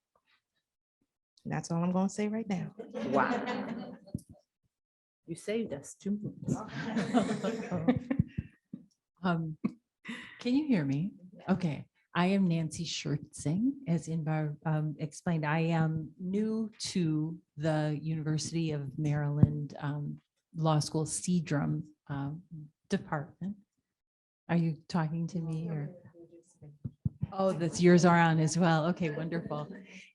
And that's all I'm going to say right now. Wow. You saved us 2 minutes. Can you hear me? Okay. I am Nancy Schertzing, as Inbar explained. I am new to the University of Maryland Law School CDRUM department. Are you talking to me or? Oh, that's yours are on as well. Okay, wonderful.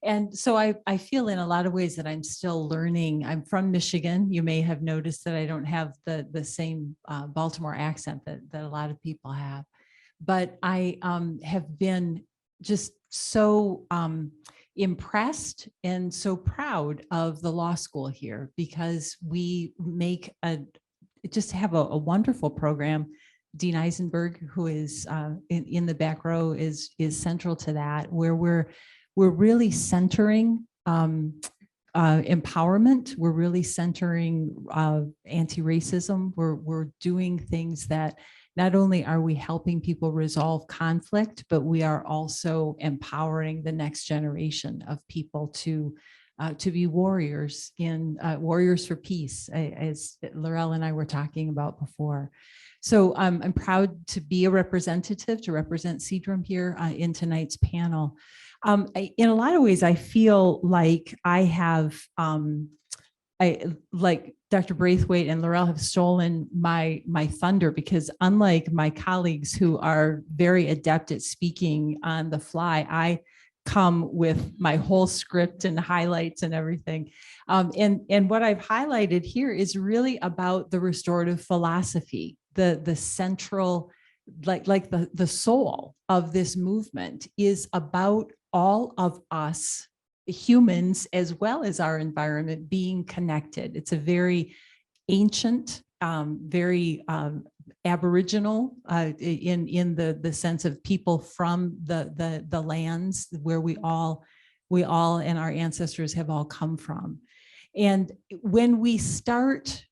And so I feel in a lot of ways that I'm still learning. I'm from Michigan. You may have noticed that I don't have the same Baltimore accent that a lot of people have. But I have been just so impressed and so proud of the law school here because we just have a wonderful program. Dean Eisenberg, who is in the back row, is central to that, where we're really centering empowerment. We're really centering anti-racism. We're doing things that not only are we helping people resolve conflict, but we are also empowering the next generation of people to be warriors warriors for peace, as Laurel and I were talking about before. So I'm proud to be a representative, to represent CDRUM here in tonight's panel. In a lot of ways, I feel like I have, like Dr. Braithwaite and Laurel have stolen my thunder, because unlike my colleagues who are very adept at speaking on the fly, I come with my whole script and highlights and everything. And what I've highlighted here is really about the restorative philosophy, the central, like the soul of this movement is about all of us humans as well as our environment being connected. It's a very ancient, very Aboriginal in the sense of people from the lands where we all and our ancestors have all come from. And when we start,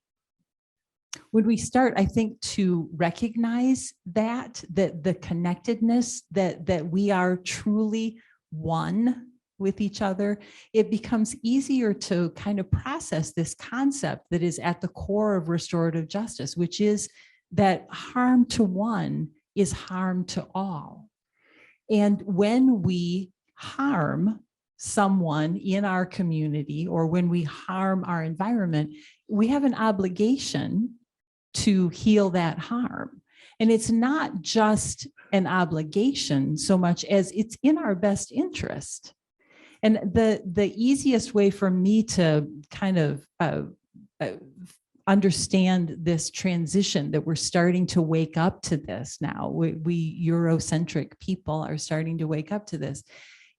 I think, to recognize that the connectedness, that we are truly one with each other, it becomes easier to kind of process this concept that is at the core of restorative justice, which is that harm to one is harm to all. And when we harm someone in our community or when we harm our environment, we have an obligation to heal that harm. And it's not just an obligation so much as it's in our best interest. And the easiest way for me to kind of understand this transition that we're starting to wake up to this now, we Eurocentric people are starting to wake up to this,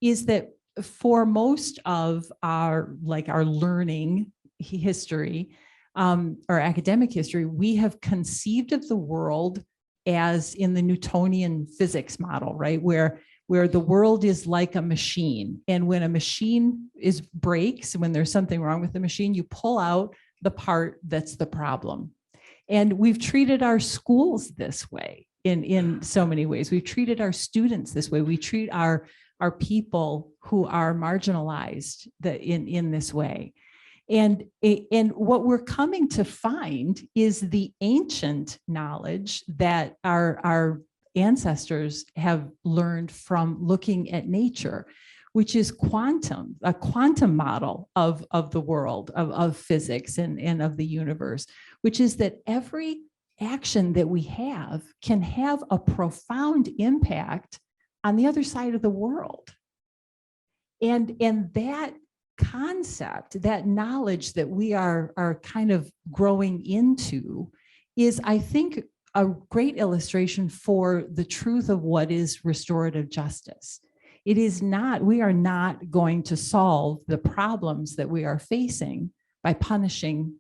is that for most of our learning history or academic history, we have conceived of the world as in the Newtonian physics model, right? Where the world is like a machine. And when a machine breaks, when there's something wrong with the machine, you pull out the part that's the problem. And we've treated our schools this way in so many ways. We've treated our students this way. We treat our people who are marginalized in this way. And what we're coming to find is the ancient knowledge that our ancestors have learned from looking at nature, which is a quantum model of the world, of physics and of the universe, which is that every action that we have can have a profound impact on the other side of the world. And that concept, that knowledge that we are kind of growing into is, I think, a great illustration for the truth of what is restorative justice. It is not, we are not going to solve the problems that we are facing by punishing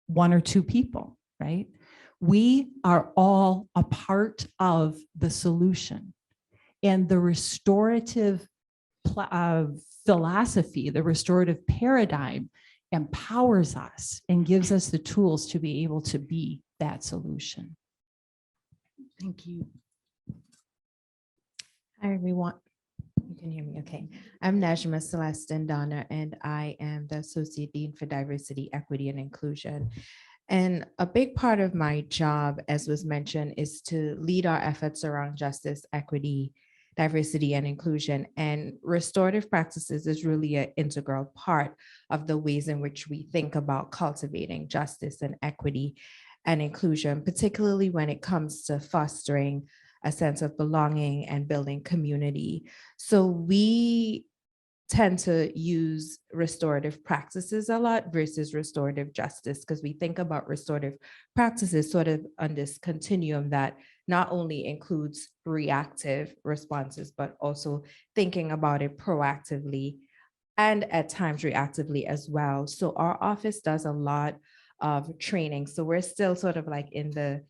one or two people, right? We are all a part of the solution. And the restorative philosophy, the restorative paradigm empowers us and gives us the tools to be able to be that solution. Thank you. Hi, everyone. You can hear me, okay. I'm Najma Celestin Donner, and I am the Associate Dean for Diversity, Equity, and Inclusion. And a big part of my job, as was mentioned, is to lead our efforts around justice, equity, diversity, and inclusion. And restorative practices is really an integral part of the ways in which we think about cultivating justice and equity and inclusion, particularly when it comes to fostering a sense of belonging and building community. So we tend to use restorative practices a lot versus restorative justice, because we think about restorative practices sort of on this continuum that not only includes reactive responses, but also thinking about it proactively and at times reactively as well. So our office does a lot of training. So we're still sort of like in the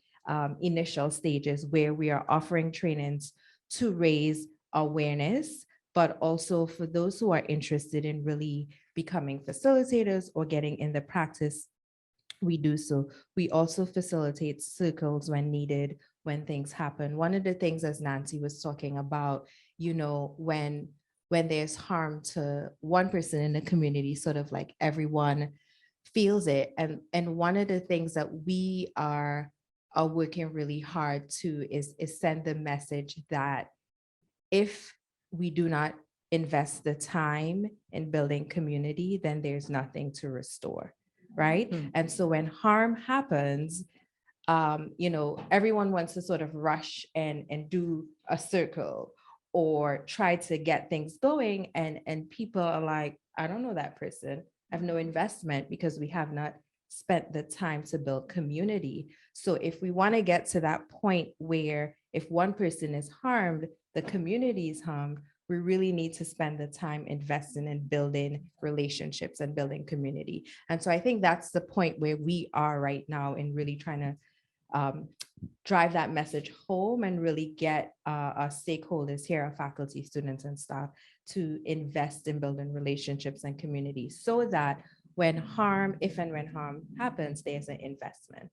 initial stages where we are offering trainings to raise awareness, but also for those who are interested in really becoming facilitators or getting in the practice, we do so. We also facilitate circles when needed, when things happen. One of the things, as Nancy was talking about, you know, when there's harm to one person in the community, sort of like everyone feels it. And one of the things that we are working really hard to is send the message that if we do not invest the time in building community, then there's nothing to restore, right? And so when harm happens, you know, everyone wants to sort of rush and do a circle or try to get things going. And people are like, I don't know that person. I have no investment because we have not spent the time to build community. So if we want to get to that point where if one person is harmed, the community is harmed, we really need to spend the time investing in building relationships and building community. And so I think that's the point where we are right now in really trying to drive that message home and really get our stakeholders here, our faculty, students, and staff to invest in building relationships and community so that when harm, if and when harm happens, there's an investment.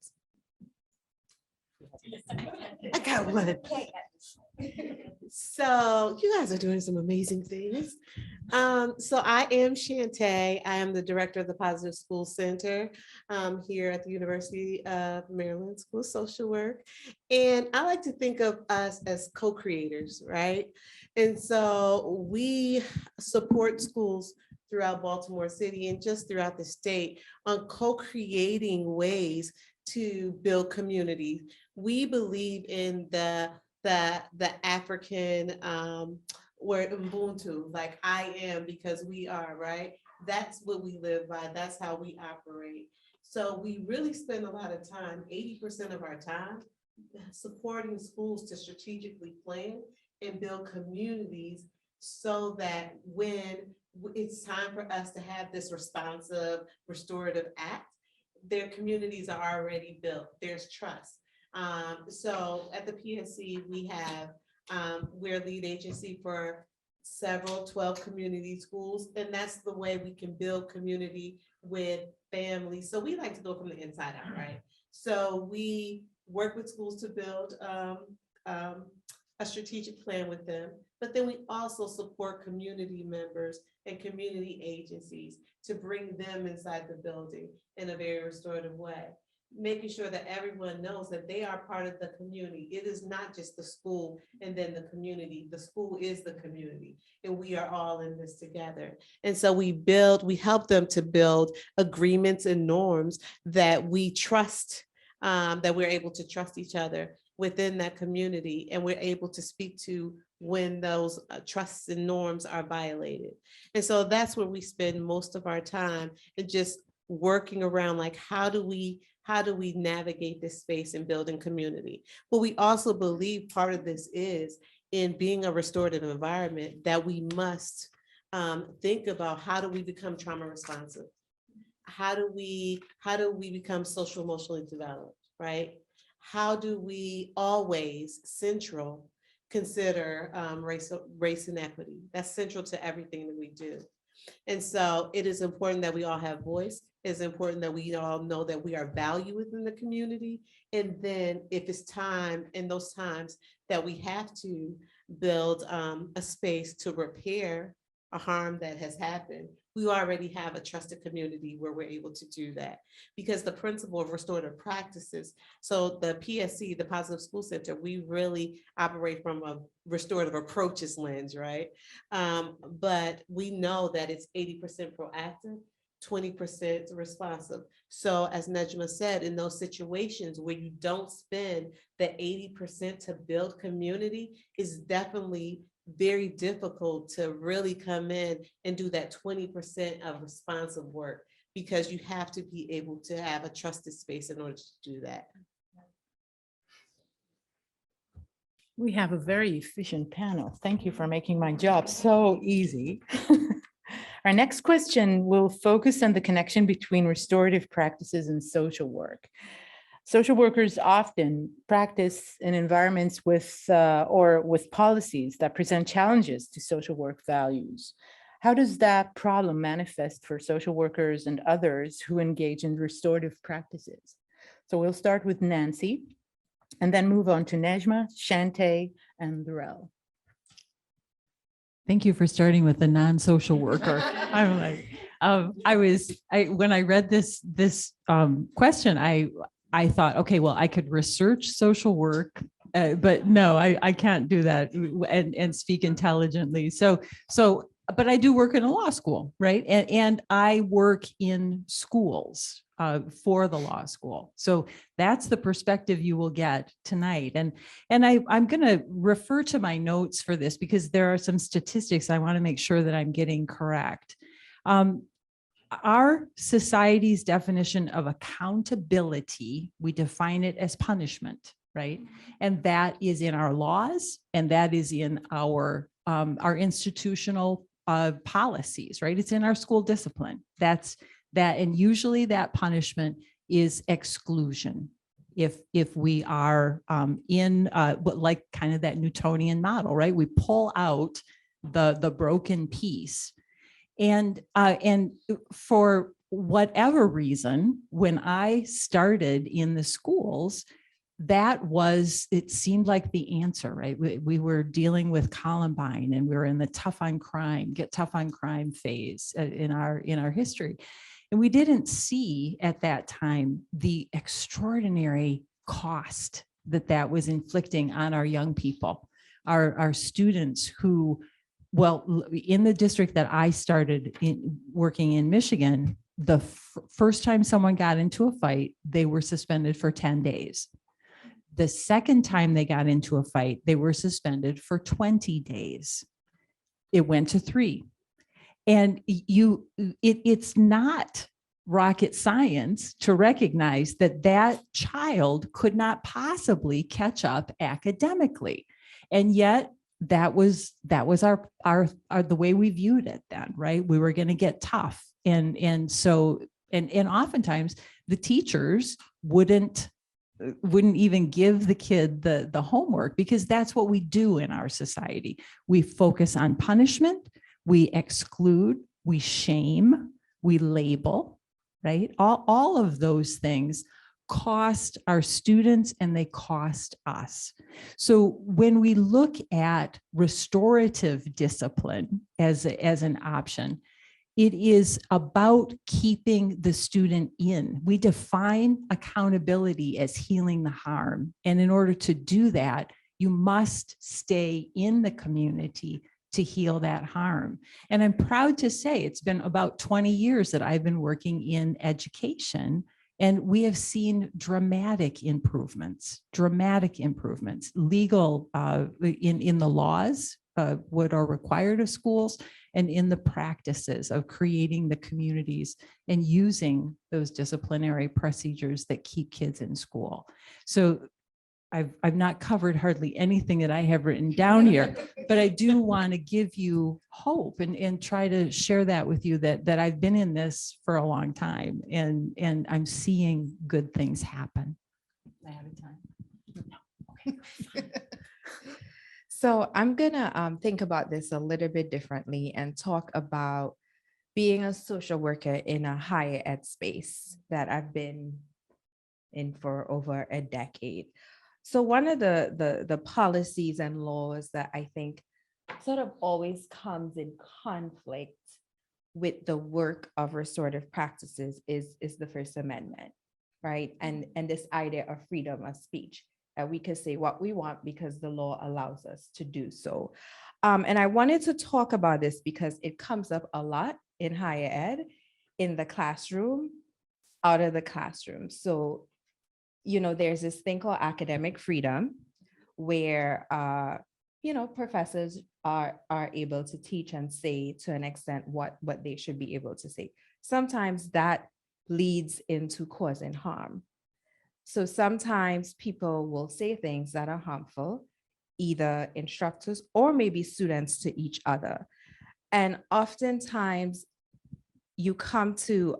I got one. So you guys are doing some amazing things. So I am Shantae. I am the director of the Positive School Center here at the University of Maryland School of Social Work. And I like to think of us as co-creators, right? And so we support schools throughout Baltimore City and just throughout the state on co-creating ways to build community. We believe in the African word Ubuntu, like I am because we are, right? That's what we live by. That's how we operate. So we really spend a lot of time, 80% of our time, supporting schools to strategically plan and build communities so that when it's time for us to have this responsive restorative act, their communities are already built. There's trust. So at the PSC, we have, we're lead agency for several 12 community schools, and that's the way we can build community with families. So we like to go from the inside out, right? So we work with schools to build a strategic plan with them, but then we also support community members and community agencies to bring them inside the building in a very restorative way, making sure that everyone knows that they are part of the community. It is not just the school and then the community. The school is the community, and we are all in this together. And so we help them to build agreements and norms that we trust, that we're able to trust each other within that community, and we're able to speak to when those trusts and norms are violated. And so that's where we spend most of our time, and just working around like, how do we navigate this space and building community? But we also believe part of this is in being a restorative environment that we must think about, how do we become trauma responsive? How do we become social emotionally developed, right? How do we always central consider race and equity? That's central to everything that we do. And so it is important that we all have voice. It's important that we all know that we are valued within the community. And then if it's time, in those times that we have to build a space to repair a harm that has happened, we already have a trusted community where we're able to do that. Because the principle of restorative practices, so the PSC, the Positive School Center, we really operate from a restorative approaches lens, right? But we know that it's 80% proactive, 20% responsive. So as Nejma said, in those situations where you don't spend the 80% to build community, is definitely very difficult to really come in and do that 20% of responsive work, because you have to be able to have a trusted space in order to do that. We have a very efficient panel. Thank you for making my job so easy. Our next question will focus on the connection between restorative practices and social work. Social workers often practice in environments with policies that present challenges to social work values. How does that problem manifest for social workers and others who engage in restorative practices? So we'll start with Nancy and then move on to Nejma, Shante, and Laurel. Thank you for starting with the non-social worker. I'm like, when I read this question, I thought, okay, well, I could research social work, but no, I can't do that and speak intelligently. But I do work in a law school, right? And I work in schools for the law school. So that's the perspective you will get tonight. And I'm going to refer to my notes for this because there are some statistics I want to make sure that I'm getting correct. Our society's definition of accountability, we define it as punishment, right? And that is in our laws, and that is in our institutional policies, right? It's in our school discipline. That's that, and usually that punishment is exclusion. If we are in like kind of that Newtonian model, right? We pull out the broken piece. And for whatever reason, when I started in the schools, it seemed like the answer, right? We were dealing with Columbine, and we were in the get tough on crime phase in our history. And we didn't see at that time the extraordinary cost that was inflicting on our young people. are students who, well, in the district that I started in working in Michigan, the first time someone got into a fight, they were suspended for 10 days. The second time they got into a fight, they were suspended for 20 days. It went to 3. And it's not rocket science to recognize that that child could not possibly catch up academically. And yet that was our the way we viewed it then, right? We were going to get tough. And so oftentimes the teachers wouldn't even give the kid the homework, because that's what we do in our society. We focus on punishment, we exclude, we shame, we label, right? All of those things cost our students and they cost us. So when we look at restorative discipline as an option, it is about keeping the student in. We define accountability as healing the harm. And in order to do that, you must stay in the community to heal that harm. And I'm proud to say it's been about 20 years that I've been working in education, and we have seen dramatic improvements, legal in the laws, what are required of schools, and in the practices of creating the communities and using those disciplinary procedures that keep kids in school. So I've not covered hardly anything that I have written down here, but I do want to give you hope and try to share that with you that I've been in this for a long time and I'm seeing good things happen. Am I out of time? No. Okay. So I'm gonna think about this a little bit differently and talk about being a social worker in a higher ed space that I've been in for over a decade. So one of the policies and laws that I think sort of always comes in conflict with the work of restorative practices is the First Amendment, right? And this idea of freedom of speech, that we can say what we want because the law allows us to do so. And I wanted to talk about this because it comes up a lot in higher ed, in the classroom, out of the classroom. So, you know, there's this thing called academic freedom where, professors are able to teach and say to an extent what they should be able to say. Sometimes that leads into causing harm. So sometimes people will say things that are harmful, either instructors or maybe students to each other. And oftentimes you come to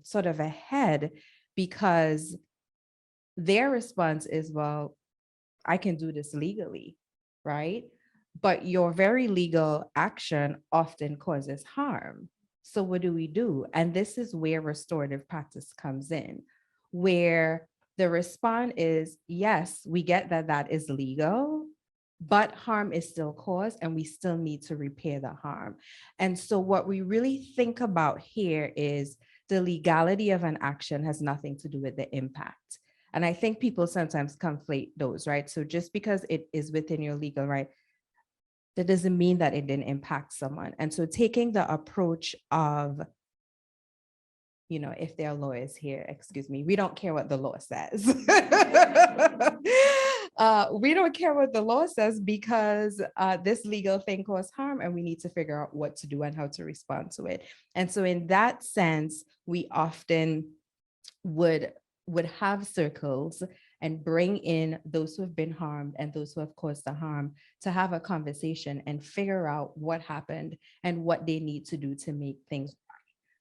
sort of a head because their response is, well, I can do this legally, right? But your very legal action often causes harm. So what do we do? And this is where restorative practice comes in, where the response is, yes, we get that that is legal, but harm is still caused and we still need to repair the harm. And so what we really think about here is the legality of an action has nothing to do with the impact. And I think people sometimes conflate those, right? So just because it is within your legal right, that doesn't mean that it didn't impact someone. And so taking the approach of, you know, if there are lawyers here, excuse me, we don't care what the law says. We don't care what the law says because this legal thing caused harm and we need to figure out what to do and how to respond to it. And so in that sense, we often would have circles and bring in those who have been harmed and those who have caused the harm to have a conversation and figure out what happened and what they need to do to make things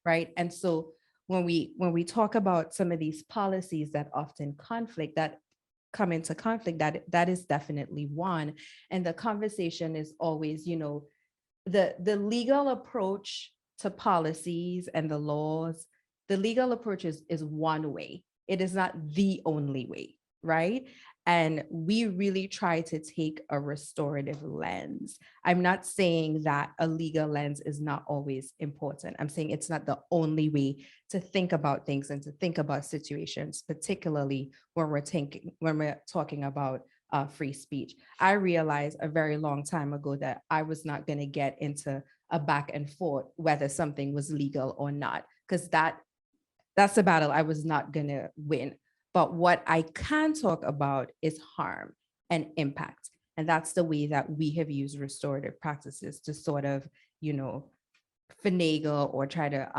right. And so when we talk about some of these policies that often come into conflict, that is definitely one. And the conversation is always, you know, the legal approach to policies and the laws, the legal approach is one way. It is not the only way, right? And we really try to take a restorative lens. I'm not saying that a legal lens is not always important. I'm saying it's not the only way to think about things and to think about situations, particularly when we're talking about free speech. I realized a very long time ago that I was not going to get into a back and forth whether something was legal or not, because that's a battle I was not going to win. But what I can talk about is harm and impact. And that's the way that we have used restorative practices to sort of, finagle or try to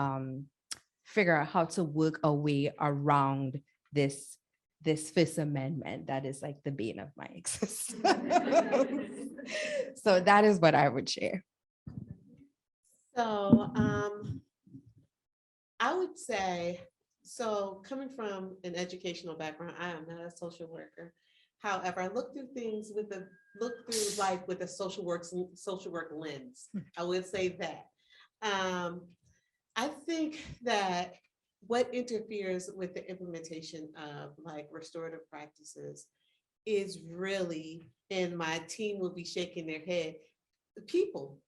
figure out how to work a way around this Fifth Amendment that is like the bane of my existence. So that is what I would share. So I would say, so coming from an educational background, I am not a social worker. However, I look through things with life with a social work lens. I would say that. I think that what interferes with the implementation of like restorative practices is really, and my team will be shaking their head, people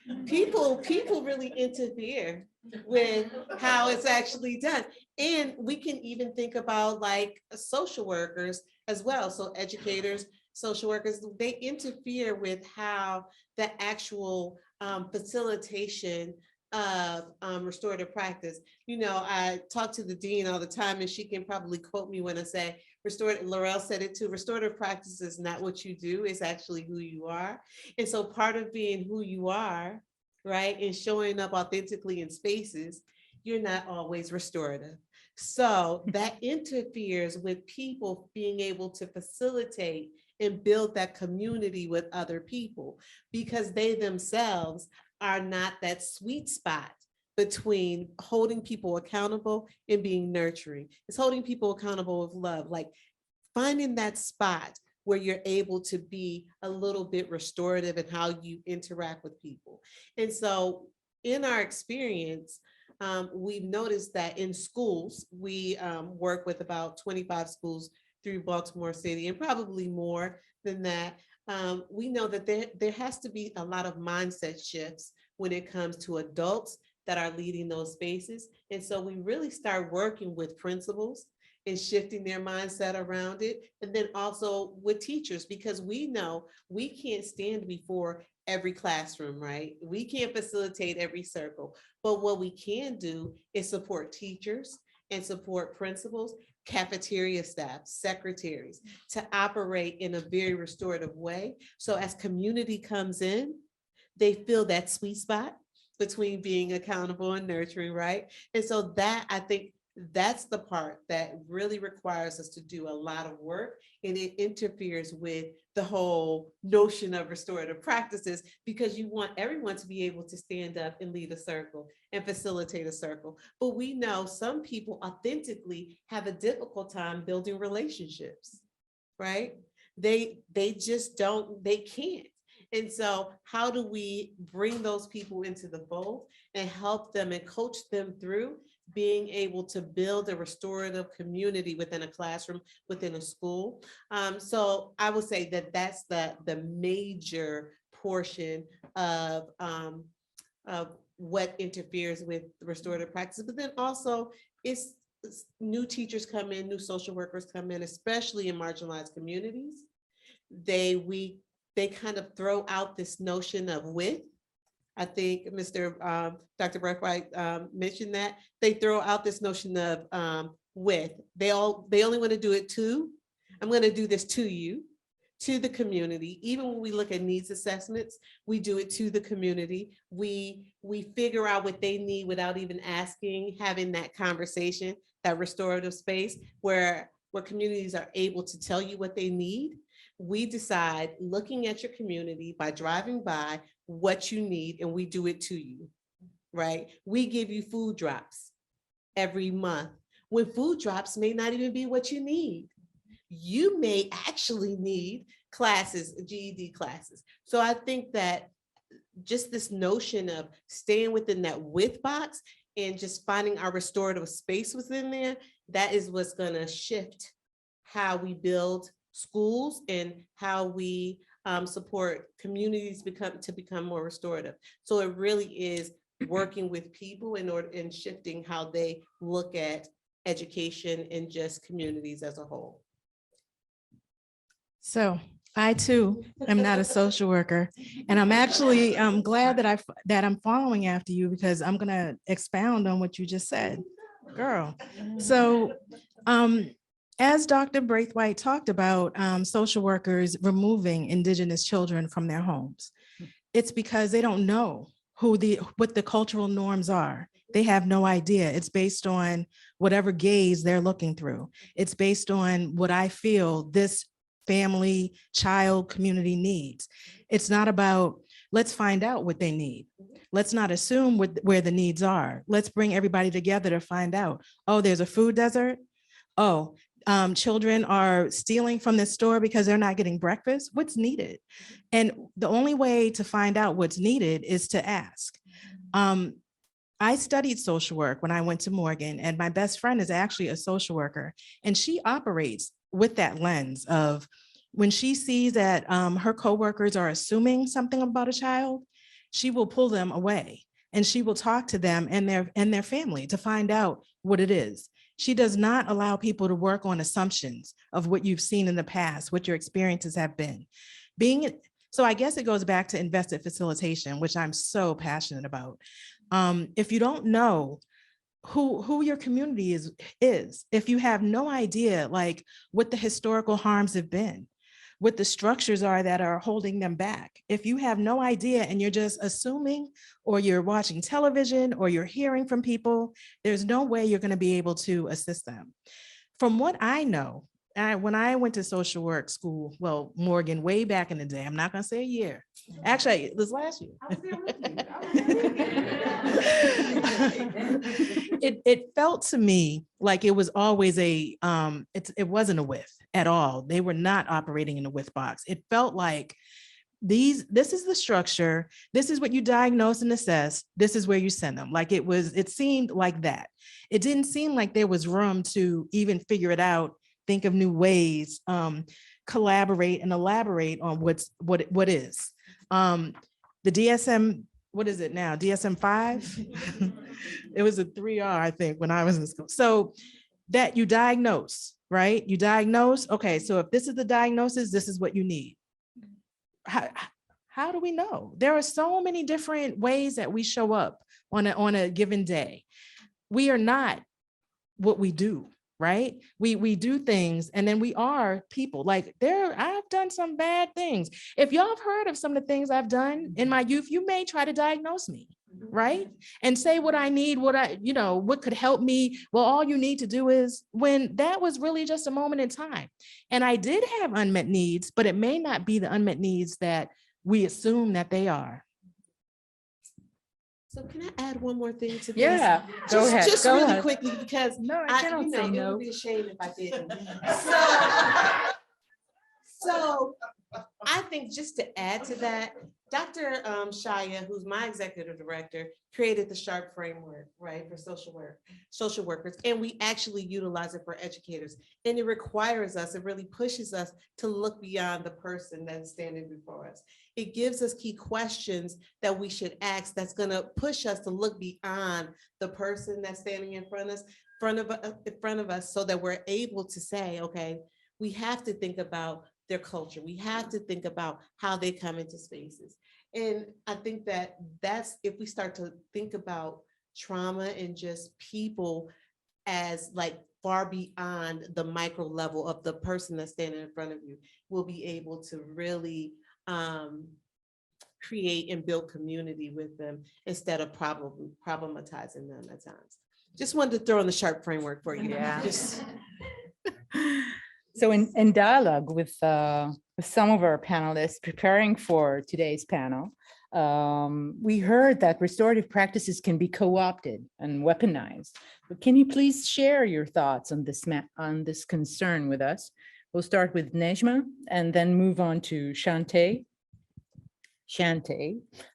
really interfere with how it's actually done. And we can even think about like social workers as well. So educators, social workers, they interfere with how the actual facilitation of restorative practice. I talk to the dean all the time, and she can probably quote me when I say, Laurel said it too, restorative practice is not what you do, it's actually who you are. And so part of being who you are, right, and showing up authentically in spaces, you're not always restorative. So that interferes with people being able to facilitate and build that community with other people, because they themselves are not that sweet spot between holding people accountable and being nurturing. It's holding people accountable with love, like finding that spot where you're able to be a little bit restorative in how you interact with people. And so in our experience, we've noticed that in schools, we work with about 25 schools through Baltimore City, and probably more than that. We know that there has to be a lot of mindset shifts when it comes to adults that are leading those spaces. And so we really start working with principals and shifting their mindset around it. And then also with teachers, because we know we can't stand before every classroom, right? We can't facilitate every circle, but what we can do is support teachers and support principals, cafeteria staff, secretaries, to operate in a very restorative way. So as community comes in, they feel that sweet spot between being accountable and nurturing, right? And so that, I think, that's the part that really requires us to do a lot of work, and it interferes with the whole notion of restorative practices, because you want everyone to be able to stand up and lead a circle and facilitate a circle. But we know some people authentically have a difficult time building relationships, right? They just don't, they can't. And so how do we bring those people into the fold and help them and coach them through being able to build a restorative community within a classroom, within a school? So I would say that that's the major portion of what interferes with the restorative practice. But then also it's new teachers come in, new social workers come in, especially in marginalized communities. They kind of throw out this notion of width. I think Dr. Breathwaite mentioned that. They throw out this notion of width. They only want to do it to, I'm going to do this to you, to the community. Even when we look at needs assessments, we do it to the community. We figure out what they need without even asking, having that conversation, that restorative space where communities are able to tell you what they need. We decide, looking at your community by driving by, what you need, and we do it to you, right? We give you food drops every month, when food drops may not even be what you need. You may actually need classes, GED classes. So I think that just this notion of staying within that width box and just finding our restorative space within there, that is what's going to shift how we build schools and how we support communities to become more restorative. So it really is working with people in shifting how they look at education and just communities as a whole. So I too am not a social worker, and I'm actually glad that I'm following after you because I'm gonna expound on what you just said, girl. So as Dr. Braithwaite talked about social workers removing Indigenous children from their homes, it's because they don't know what the cultural norms are. They have no idea. It's based on whatever gaze they're looking through. It's based on what I feel this family, child, community needs. It's not about, let's find out what they need. Let's not assume where the needs are. Let's bring everybody together to find out. Oh, there's a food desert. Oh, children are stealing from the store because they're not getting breakfast. What's needed? And the only way to find out what's needed is to ask. I studied social work when I went to Morgan, and my best friend is actually a social worker, and she operates with that lens of when she sees that her coworkers are assuming something about a child, she will pull them away and she will talk to them and their family to find out what it is. She does not allow people to work on assumptions of what you've seen in the past, what your experiences have been. So I guess it goes back to invested facilitation, which I'm so passionate about. If you don't know who your community is, if you have no idea like what the historical harms have been, what the structures are that are holding them back, if you have no idea and you're just assuming, or you're watching television, or you're hearing from people, there's no way you're going to be able to assist them. From what I know, when I went to social work school, well, Morgan, way back in the day, I'm not going to say a year. Actually, it was last year. It felt to me like it was always it wasn't a with at all. They were not operating in a with box. It felt like this is the structure. This is what you diagnose and assess. This is where you send them. Like it seemed like that. It didn't seem like there was room to even figure it out, think of new ways, collaborate and elaborate on what is. The DSM, what is it now? DSM-5? It was a 3R, I think, when I was in school. So that you diagnose, right? You diagnose, okay, so if this is the diagnosis, this is what you need. How do we know? There are so many different ways that we show up on a given day. We are not what we do, right? We do things and then we are people. Like I've done some bad things. If y'all have heard of some of the things I've done in my youth, you may try to diagnose me, right? And say what I need, what could help me. Well, all you need to do is, when that was really just a moment in time. And I did have unmet needs, but it may not be the unmet needs that we assume that they are. So can I add one more thing to this? Yeah, go ahead. Just go really ahead. quickly, because No, I cannot say it no. would be a shame if I didn't. So I think just to add to that, Dr. Shaya, who's my executive director, created the SHARP framework, right, for social workers, and we actually utilize it for educators. And it requires us, it really pushes us to look beyond the person that's standing before us. It gives us key questions that we should ask that's going to push us to look beyond the person that's standing in front of us, so that we're able to say, okay, we have to think about their culture. We have to think about how they come into spaces. And I think that's if we start to think about trauma and just people as like far beyond the micro level of the person that's standing in front of you, we'll be able to really create and build community with them instead of problematizing them at times. Just wanted to throw in the SHARP framework for you. Yeah. Just So in dialogue with some of our panelists preparing for today's panel, we heard that restorative practices can be co-opted and weaponized. But can you please share your thoughts on this concern with us? We'll start with Nejma and then move on to Shante,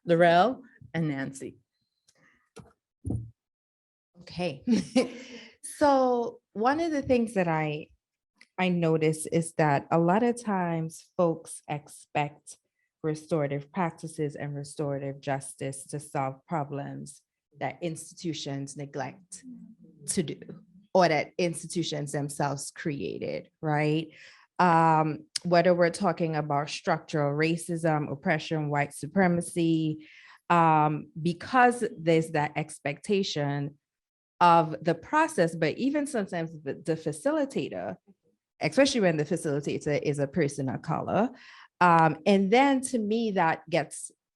Laurel, and Nancy. Okay. So one of the things that I notice is that a lot of times folks expect restorative practices and restorative justice to solve problems that institutions neglect to do, or that institutions themselves created, right? whether we're talking about structural racism, oppression, white supremacy, because there's that expectation of the process, but even sometimes the facilitator, especially when the facilitator is a person of color. And then to me,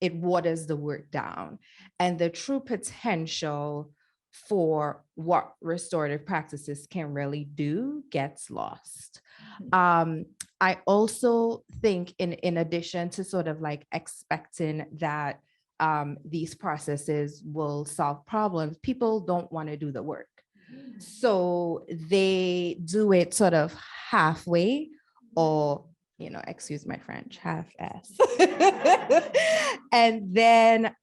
it waters the work down, and the true potential for what restorative practices can really do gets lost. I also think in addition to sort of like expecting that these processes will solve problems, people don't want to do the work. So they do it sort of halfway, or, excuse my French, half-ass. And then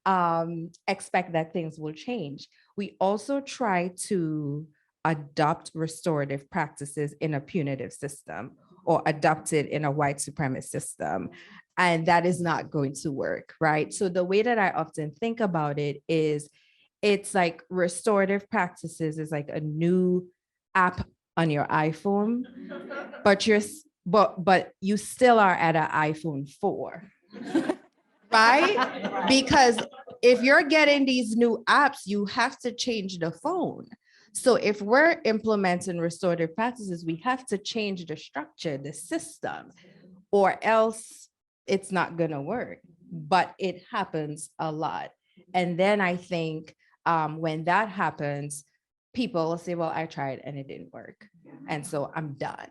expect that things will change. We also try to adopt restorative practices in a punitive system or adopt it in a white supremacist system. And that is not going to work, right? So the way that I often think about it is, it's like restorative practices is like a new app on your iPhone, but you still are at an iPhone 4, right? Because if you're getting these new apps, you have to change the phone. So if we're implementing restorative practices, we have to change the structure, the system, or else it's not going to work. But it happens a lot. And then I think when that happens, people will say, well, I tried and it didn't work. And so I'm done.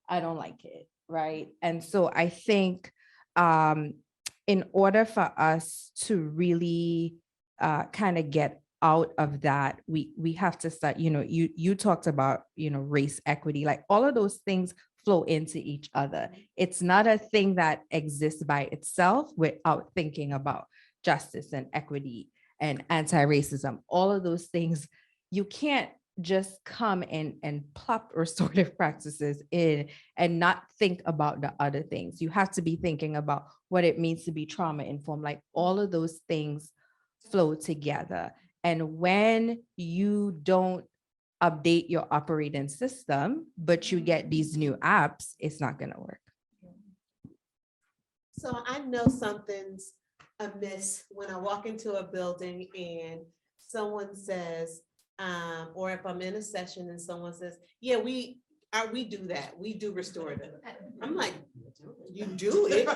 I don't like it, right? And so I think in order for us to really kind of get out of that, we have to start, you talked about, race equity, like all of those things flow into each other. It's not a thing that exists by itself without thinking about justice and equity and anti-racism. All of those things, you can't just come in and plop restorative practices in and not think about the other things. You have to be thinking about what it means to be trauma informed. Like all of those things flow together. And when you don't update your operating system, but you get these new apps, it's not going to work. So I know something's amiss when I walk into a building and someone says, or if I'm in a session and someone says, yeah, we do that. We do restorative. I'm like, you do it?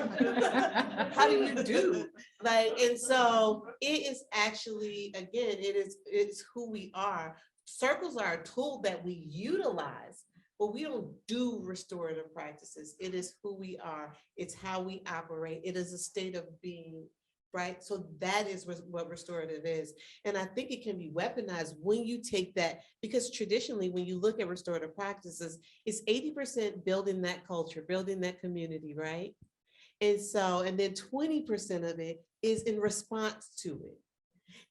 How do you do? Like, and so it is actually, again, it's who we are. Circles are a tool that we utilize, but we don't do restorative practices. It is who we are. It's how we operate. It is a state of being, right? So that is what restorative is. And I think it can be weaponized when you take that, because traditionally, when you look at restorative practices, it's 80% building that culture, building that community, right? And so, and then 20% of it is in response to it.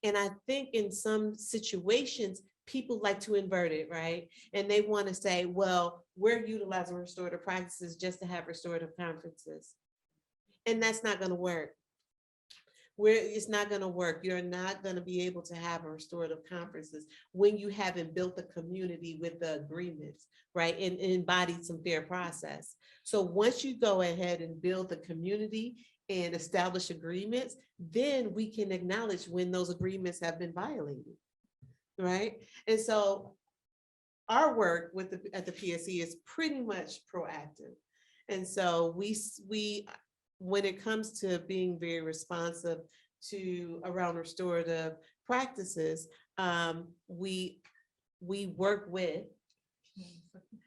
And I think in some situations, people like to invert it, right? And they want to say, well, we're utilizing restorative practices just to have restorative conferences. And that's not going to work. It's not going to work. You're not going to be able to have a restorative conferences when you haven't built the community with the agreements, right? And embodied some fair process. So once you go ahead and build the community and establish agreements, then we can acknowledge when those agreements have been violated. Right. And so our work at the PSC is pretty much proactive. And so we when it comes to being very responsive to around restorative practices, we work with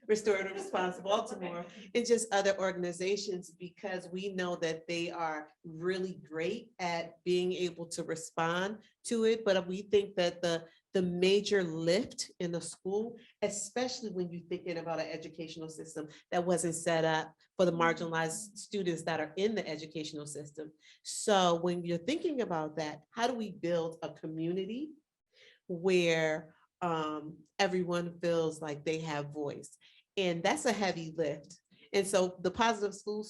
Restorative Response Baltimore and just other organizations, because we know that they are really great at being able to respond to it. But we think that the major lift in the school, especially when you're thinking about an educational system that wasn't set up for the marginalized students that are in the educational system. So when you're thinking about that, how do we build a community where everyone feels like they have voice? And that's a heavy lift. And so the Positive School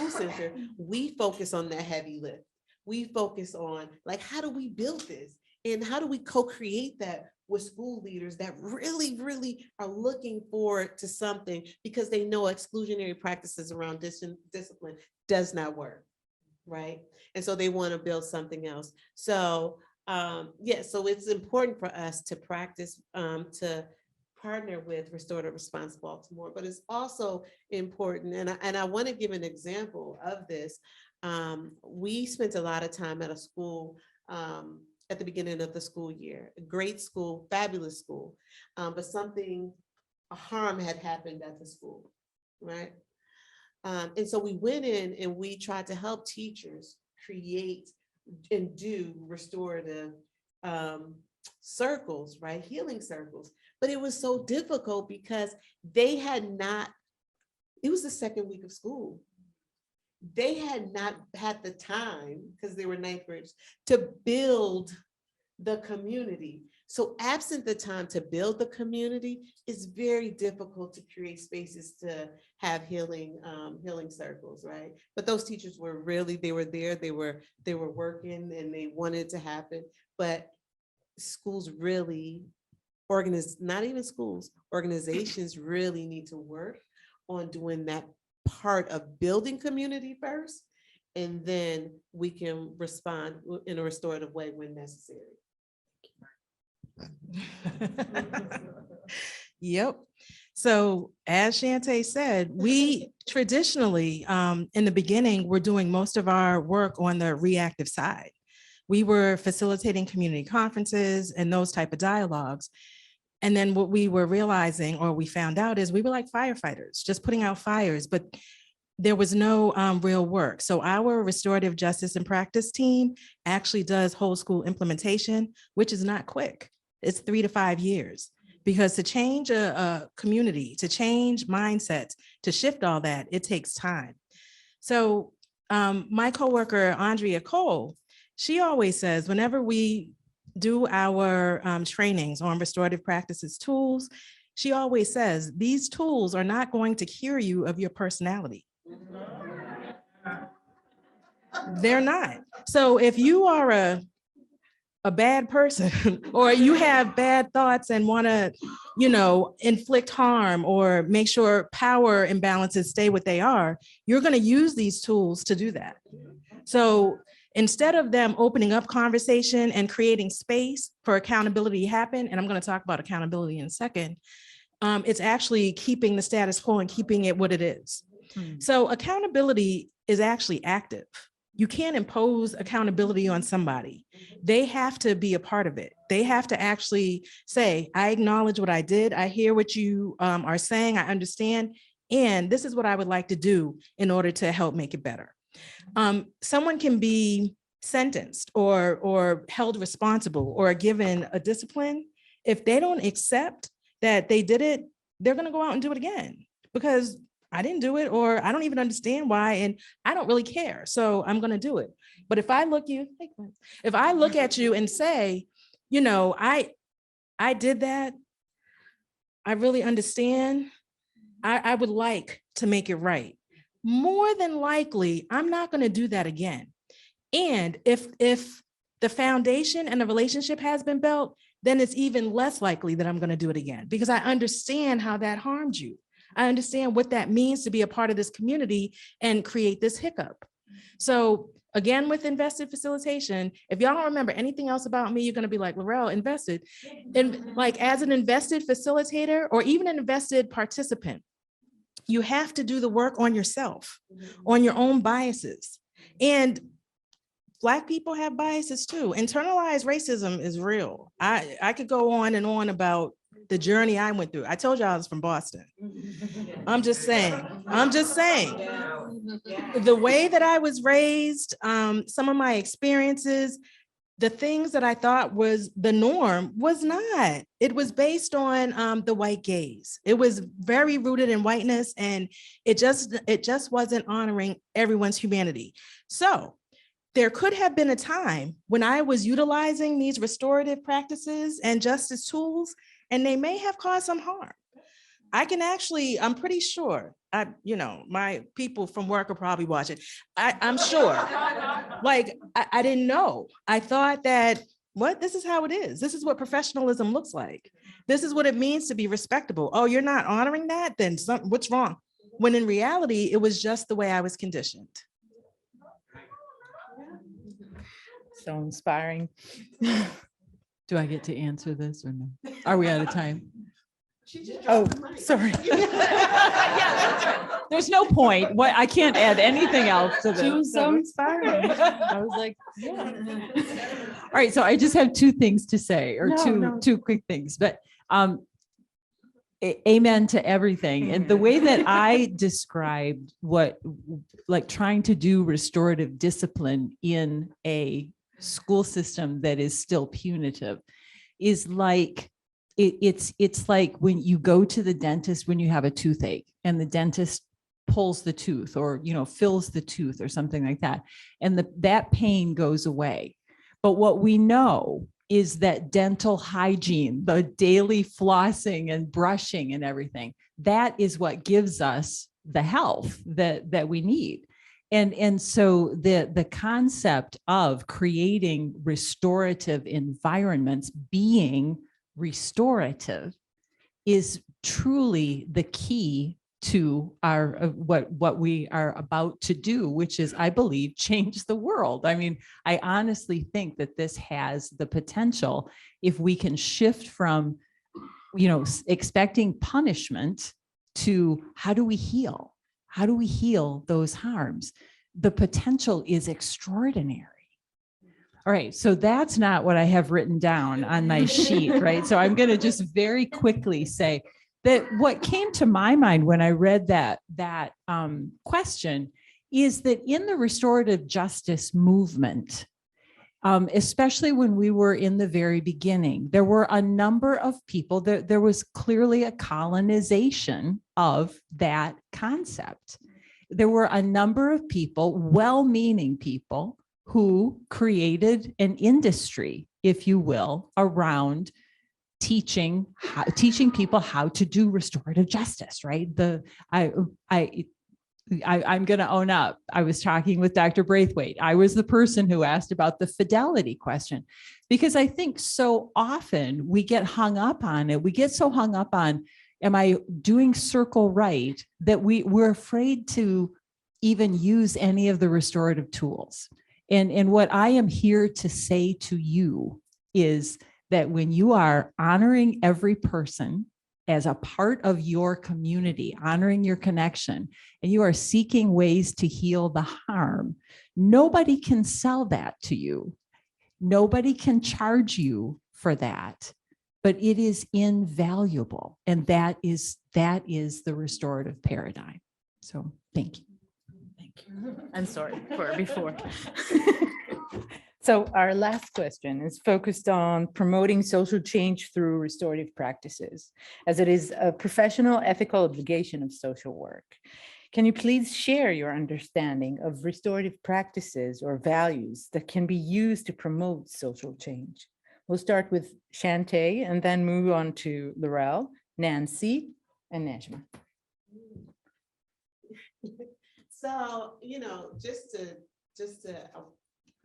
Center, we focus on that heavy lift. We focus on, like, how do we build this? And how do we co-create that with school leaders that really are looking forward to something because they know exclusionary practices around discipline does not work, right? And so they want to build something else. So yeah, so it's important for us to practice, to partner with Restorative Response Baltimore, but it's also important, and I want to give an example of this. We spent a lot of time at a school at the beginning of the school year, a great school, fabulous school, but a harm had happened at the school, right? And so we went in and we tried to help teachers create and do restorative circles, right? Healing circles. But it was so difficult because they had not, it was the second week of school. They had not had the time, because they were ninth graders, to build the community. So absent the time to build the community, it's very difficult to create spaces to have healing circles, right? But those teachers were really, they were there, they were working and they wanted it to happen. But schools really, not even schools, organizations really need to work on doing that part of building community first, and then we can respond in a restorative way when necessary. Yep. So as Shantae said, we traditionally, in the beginning, we're doing most of our work on the reactive side. We were facilitating community conferences and those type of dialogues. And then what we were realizing, or we found out, is we were like firefighters, just putting out fires, but there was no real work. So our restorative justice and practice team actually does whole school implementation, which is not quick. It's 3 to 5 years, because to change a community, to change mindsets, to shift all that, it takes time. So my coworker, Andrea Cole, she always says, whenever we do our trainings on restorative practices tools, she always says, these tools are not going to cure you of your personality. They're not. So if you are a bad person or you have bad thoughts and want to, inflict harm or make sure power imbalances stay what they are, you're going to use these tools to do that. So instead of them opening up conversation and creating space for accountability to happen, and I'm going to talk about accountability in a second, it's actually keeping the status quo and keeping it what it is. So accountability is actually active. You can't impose accountability on somebody. They have to be a part of it. They have to actually say, I acknowledge what I did. I hear what you are saying. I understand. And this is what I would like to do in order to help make it better. Someone can be sentenced or held responsible or given a discipline. If they don't accept that they did it, they're going to go out and do it again because I didn't do it, or I don't even understand why, and I don't really care. So I'm going to do it. But if I look at you and say, I did that, I really understand, I would like to make it right. More than likely, I'm not going to do that again. And if the foundation and the relationship has been built, then it's even less likely that I'm going to do it again, because I understand how that harmed you. I understand what that means to be a part of this community and create this hiccup. So again, with invested facilitation, if y'all don't remember anything else about me, you're going to be like, Laurel, invested. And like as an invested facilitator or even an invested participant, you have to do the work on yourself, on your own biases. And Black people have biases too. Internalized racism is real. I could go on and on about the journey I went through. I told you I was from Boston. I'm just saying. The way that I was raised, some of my experiences, the things that I thought was the norm was not. It was based on the white gaze. It was very rooted in whiteness, and it just wasn't honoring everyone's humanity. So there could have been a time when I was utilizing these restorative practices and justice tools, and they may have caused some harm. I'm pretty sure, my people from work are probably watching. I'm sure, I didn't know. I thought that What? This is how it is. This is what professionalism looks like. This is what it means to be respectable. Oh, you're not honoring that? Then what's wrong? When in reality, it was just the way I was conditioned. So inspiring. Do I get to answer this or no? Are we out of time? Oh, sorry. There's no point. What, I can't add anything else to this. She was so inspiring. I was like, yeah. All right, so I just have two things to say, or No. two quick things, but amen to everything. And the way that I described what, like trying to do restorative discipline in a school system that is still punitive is like, it's like when you go to the dentist when you have a toothache and the dentist pulls the tooth or, fills the tooth or something like that. And that pain goes away. But what we know is that dental hygiene, the daily flossing and brushing and everything, that is what gives us the health that we need. And so the concept of creating restorative environments, being restorative, is truly the key to our what we are about to do, which is, I believe, change the world. I mean, I honestly think that this has the potential, if we can shift from, expecting punishment to how do we heal? How do we heal those harms? The potential is extraordinary. All right, so that's not what I have written down on my sheet, right? So I'm going to just very quickly say that what came to my mind when I read that question is that in the restorative justice movement, especially when we were in the very beginning, there were a number of people that there was clearly a colonization of that concept. There were a number of people, well-meaning people, who created an industry, if you will, around teaching people how to do restorative justice, right? I'm going to own up. I was talking with Dr. Braithwaite. I was the person who asked about the fidelity question, because I think so often we get hung up on it. We get so hung up on, am I doing circle right, that we're afraid to even use any of the restorative tools. And what I am here to say to you is that when you are honoring every person as a part of your community, honoring your connection, and you are seeking ways to heal the harm, nobody can sell that to you. Nobody can charge you for that, but it is invaluable. And that is the restorative paradigm. So thank you. Thank you. I'm sorry for before. So our last question is focused on promoting social change through restorative practices, as it is a professional ethical obligation of social work. Can you please share your understanding of restorative practices or values that can be used to promote social change? We'll start with Shantae and then move on to Laurel, Nancy, and Najma. So, just to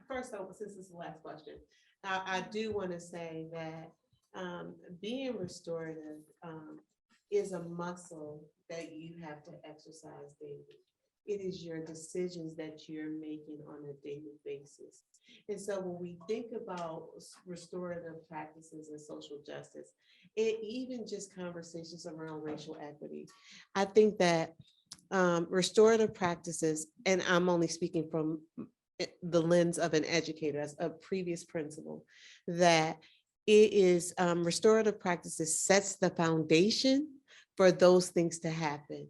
first, since this is the last question, I do want to say that being restorative is a muscle that you have to exercise daily. It is your decisions that you're making on a daily basis. And so when we think about restorative practices and social justice, and even just conversations around racial equity, I think that restorative practices, and I'm only speaking from the lens of an educator, as a previous principal, that it is restorative practices sets the foundation for those things to happen.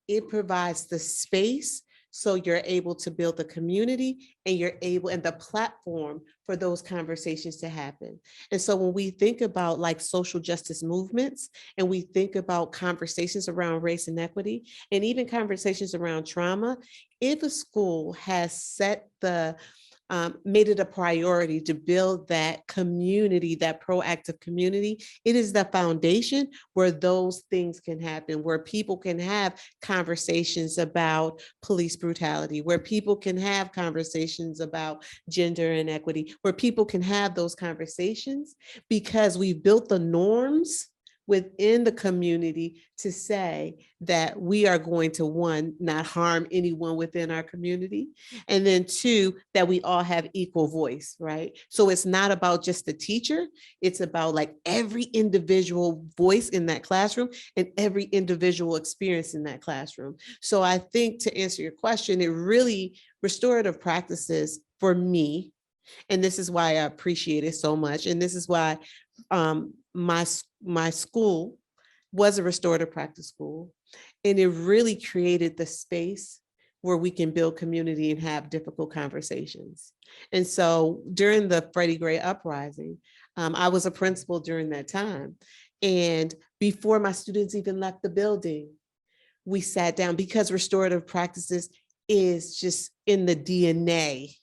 It provides the space so you're able to build the community and the platform for those conversations to happen. And so when we think about like social justice movements, and we think about conversations around race and equity, and even conversations around trauma, if a school has set the made it a priority to build that community, that proactive community. It is the foundation where those things can happen, where people can have conversations about police brutality, where people can have conversations about gender inequity, where people can have those conversations because we built the norms within the community to say that we are going to, one, not harm anyone within our community, and then two, that we all have equal voice, right? So it's not about just the teacher, it's about like every individual voice in that classroom and every individual experience in that classroom. So I think, to answer your question, it really, restorative practices for me, and this is why I appreciate it so much, and this is why my school was a restorative practice school, and it really created the space where we can build community and have difficult conversations. And so during the Freddie Gray uprising, I was a principal during that time. And before my students even left the building, we sat down, because restorative practices is just in the DNA.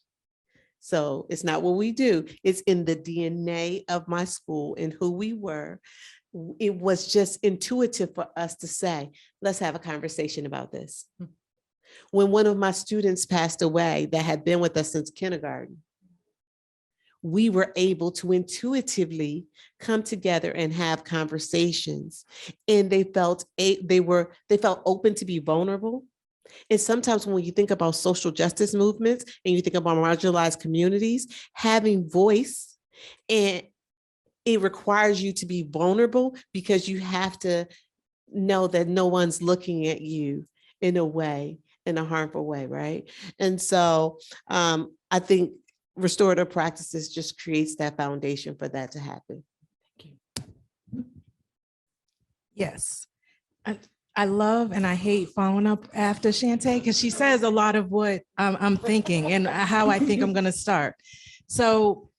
So it's not what we do, it's in the DNA of my school and who we were. It was just intuitive for us to say, let's have a conversation about this. When one of my students passed away that had been with us since kindergarten, we were able to intuitively come together and have conversations. And they felt open to be vulnerable. And sometimes when you think about social justice movements and you think about marginalized communities, having voice, and it requires you to be vulnerable because you have to know that no one's looking at you in a harmful way, right? And so I think restorative practices just creates that foundation for that to happen. Thank you. Yes. I love and I hate following up after Shantae because she says a lot of what I'm thinking and how I think I'm going to start. So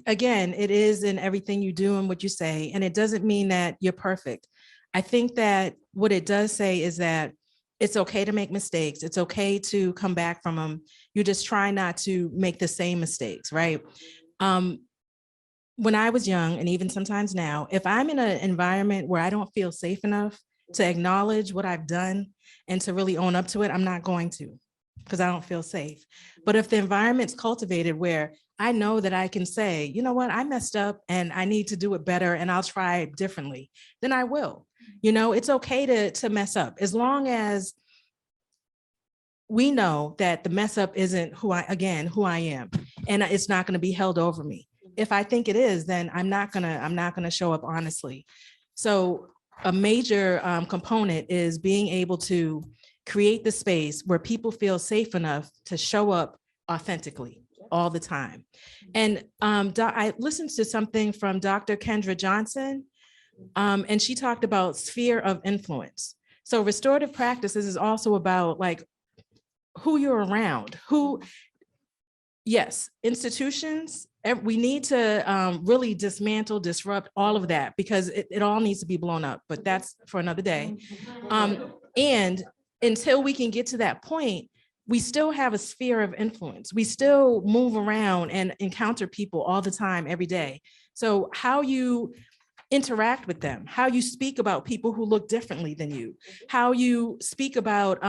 again, it is in everything you do and what you say, and it doesn't mean that you're perfect. I think that what it does say is that it's okay to make mistakes. It's okay to come back from them. You just try not to make the same mistakes, right? When I was young, and even sometimes now, if I'm in an environment where I don't feel safe enough to acknowledge what I've done and to really own up to it, I'm not going to, because I don't feel safe. But if the environment's cultivated where I know that I can say, you know what, I messed up and I need to do it better and I'll try it differently, then I will. You know, it's okay to mess up as long as we know that the mess up isn't who I am, and it's not going to be held over me. If I think it is, then I'm not gonna show up honestly. So a major component is being able to create the space where people feel safe enough to show up authentically all the time. And I listened to something from Dr. Kendra Johnson, and she talked about sphere of influence. So restorative practices is also about like who you're around, yes, institutions, we need to really disrupt all of that because it all needs to be blown up, but that's for another day. And until we can get to that point, we still have a sphere of influence. We still move around and encounter people all the time, every day. So how you interact with them, how you speak about people who look differently than you, how you speak about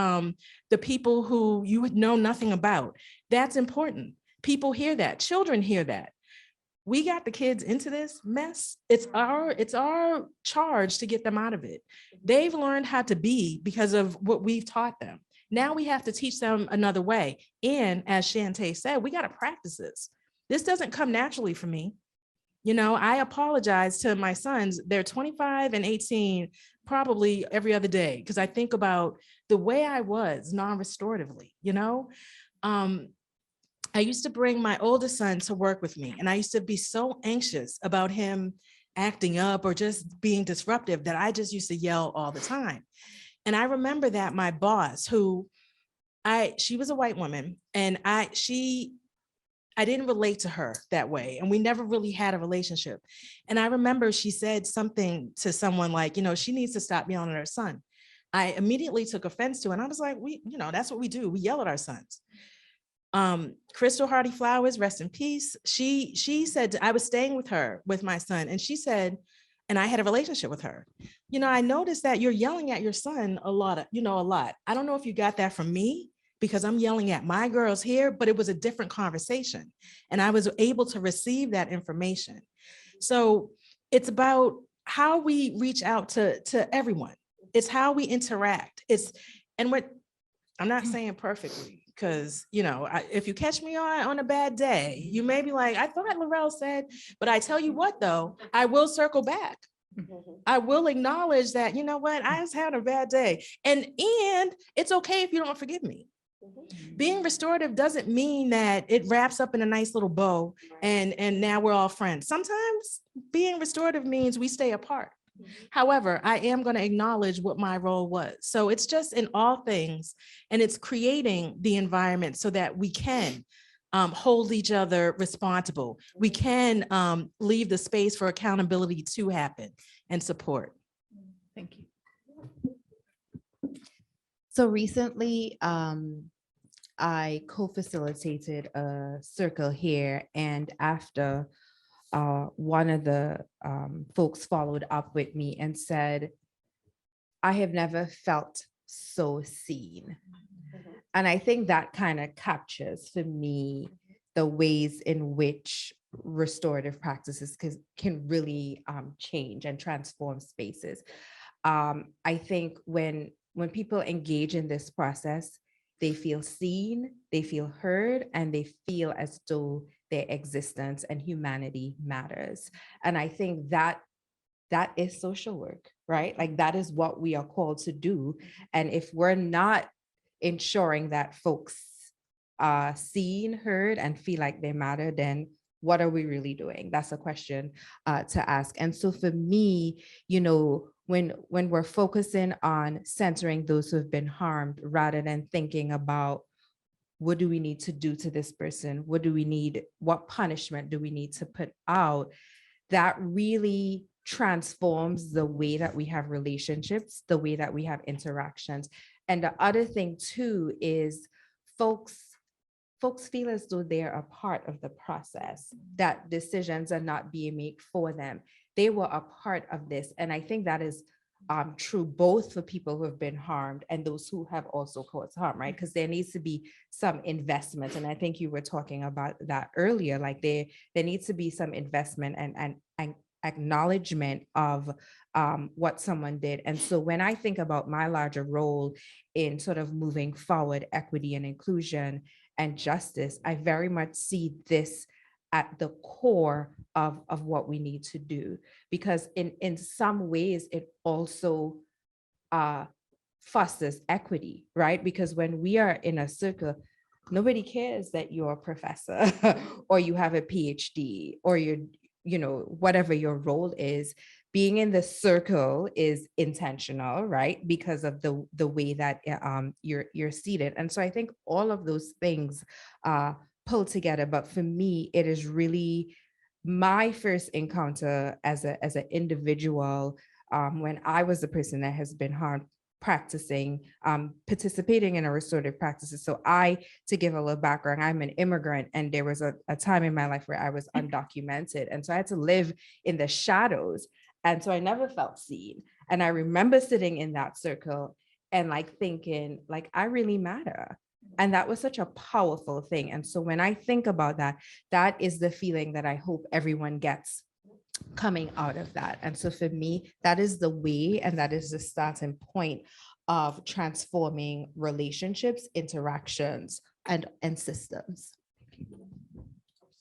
the people who you know nothing about, that's important. People hear that, children hear that. We got the kids into this mess. It's our charge to get them out of it. They've learned how to be because of what we've taught them. Now we have to teach them another way. And as Shantae said, we got to practice this. This doesn't come naturally for me. You know, I apologize to my sons. They're 25 and 18, probably every other day, because I think about the way I was non-restoratively, you know? I used to bring my oldest son to work with me, and I used to be so anxious about him acting up or just being disruptive that I just used to yell all the time. And I remember that my boss, she was a white woman, and I didn't relate to her that way, and we never really had a relationship. And I remember she said something to someone like, you know, she needs to stop yelling at her son. I immediately took offense to it, and I was like, that's what we do. We yell at our sons. Crystal Hardy Flowers, rest in peace. She said, I was staying with her, with my son, and she said, and I had a relationship with her. You know, I noticed that you're yelling at your son a lot. I don't know if you got that from me, because I'm yelling at my girls here, but it was a different conversation. And I was able to receive that information. So it's about how we reach out to everyone. It's how we interact. I'm not saying perfectly, because, if you catch me on a bad day, you may be like, I thought Laurel said, but I tell you what, though, I will circle back. I will acknowledge that, you know what, I just had a bad day. And it's okay if you don't forgive me. Being restorative doesn't mean that it wraps up in a nice little bow and now we're all friends. Sometimes being restorative means we stay apart. However, I am going to acknowledge what my role was. So it's just in all things, and it's creating the environment so that we can hold each other responsible. We can leave the space for accountability to happen and support. Thank you. So recently, I co-facilitated a circle here, and after one of the folks followed up with me and said, I have never felt so seen. And I think that kind of captures for me the ways in which restorative practices can really change and transform spaces. I think when people engage in this process, they feel seen, they feel heard, and they feel as though their existence and humanity matters. And I think that is social work, right? Like that is what we are called to do. And if we're not ensuring that folks are seen, heard, and feel like they matter, then what are we really doing? That's a question to ask. And so for me, when we're focusing on centering those who have been harmed, rather than thinking about what do we need to do to this person? What punishment do we need to put out? That really transforms the way that we have relationships, the way that we have interactions. And the other thing too is folks feel as though they're a part of the process, that decisions are not being made for them. They were a part of this. And I think that is true both for people who have been harmed and those who have also caused harm, right? Because there needs to be some investment. And I think you were talking about that earlier, like there needs to be some investment and acknowledgement of what someone did. And so when I think about my larger role in sort of moving forward equity and inclusion and justice, I very much see this at the core of what we need to do, because in some ways it also fosters equity, right? Because when we are in a circle, nobody cares that you're a professor or you have a PhD or whatever your role is. Being in the circle is intentional, right? Because of the way that you're seated. And so I think all of those things pull together. But for me, it is really my first encounter as an individual when I was the person that has been harmed, practicing, participating in a restorative practices. So to give a little background, I'm an immigrant, and there was a time in my life where I was undocumented. And so I had to live in the shadows. And so I never felt seen. And I remember sitting in that circle and thinking, I really matter. And that was such a powerful thing. And so when I think about that, that is the feeling that I hope everyone gets coming out of that. And so for me, that is the way, and that is the starting point of transforming relationships, interactions, and systems.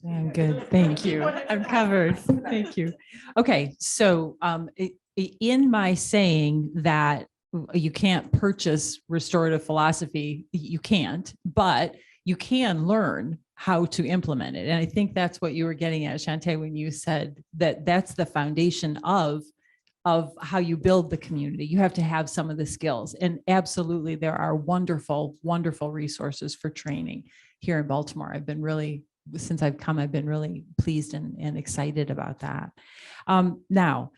I'm good. Thank you. I'm covered. Thank you. Okay. So in my saying that you can't purchase restorative philosophy, you can't, but you can learn how to implement it. And I think that's what you were getting at, Shantae, when you said that that's the foundation of how you build the community. You have to have some of the skills. And absolutely, there are wonderful, wonderful resources for training here in Baltimore. Since I've come, I've been really pleased and excited about that. Now,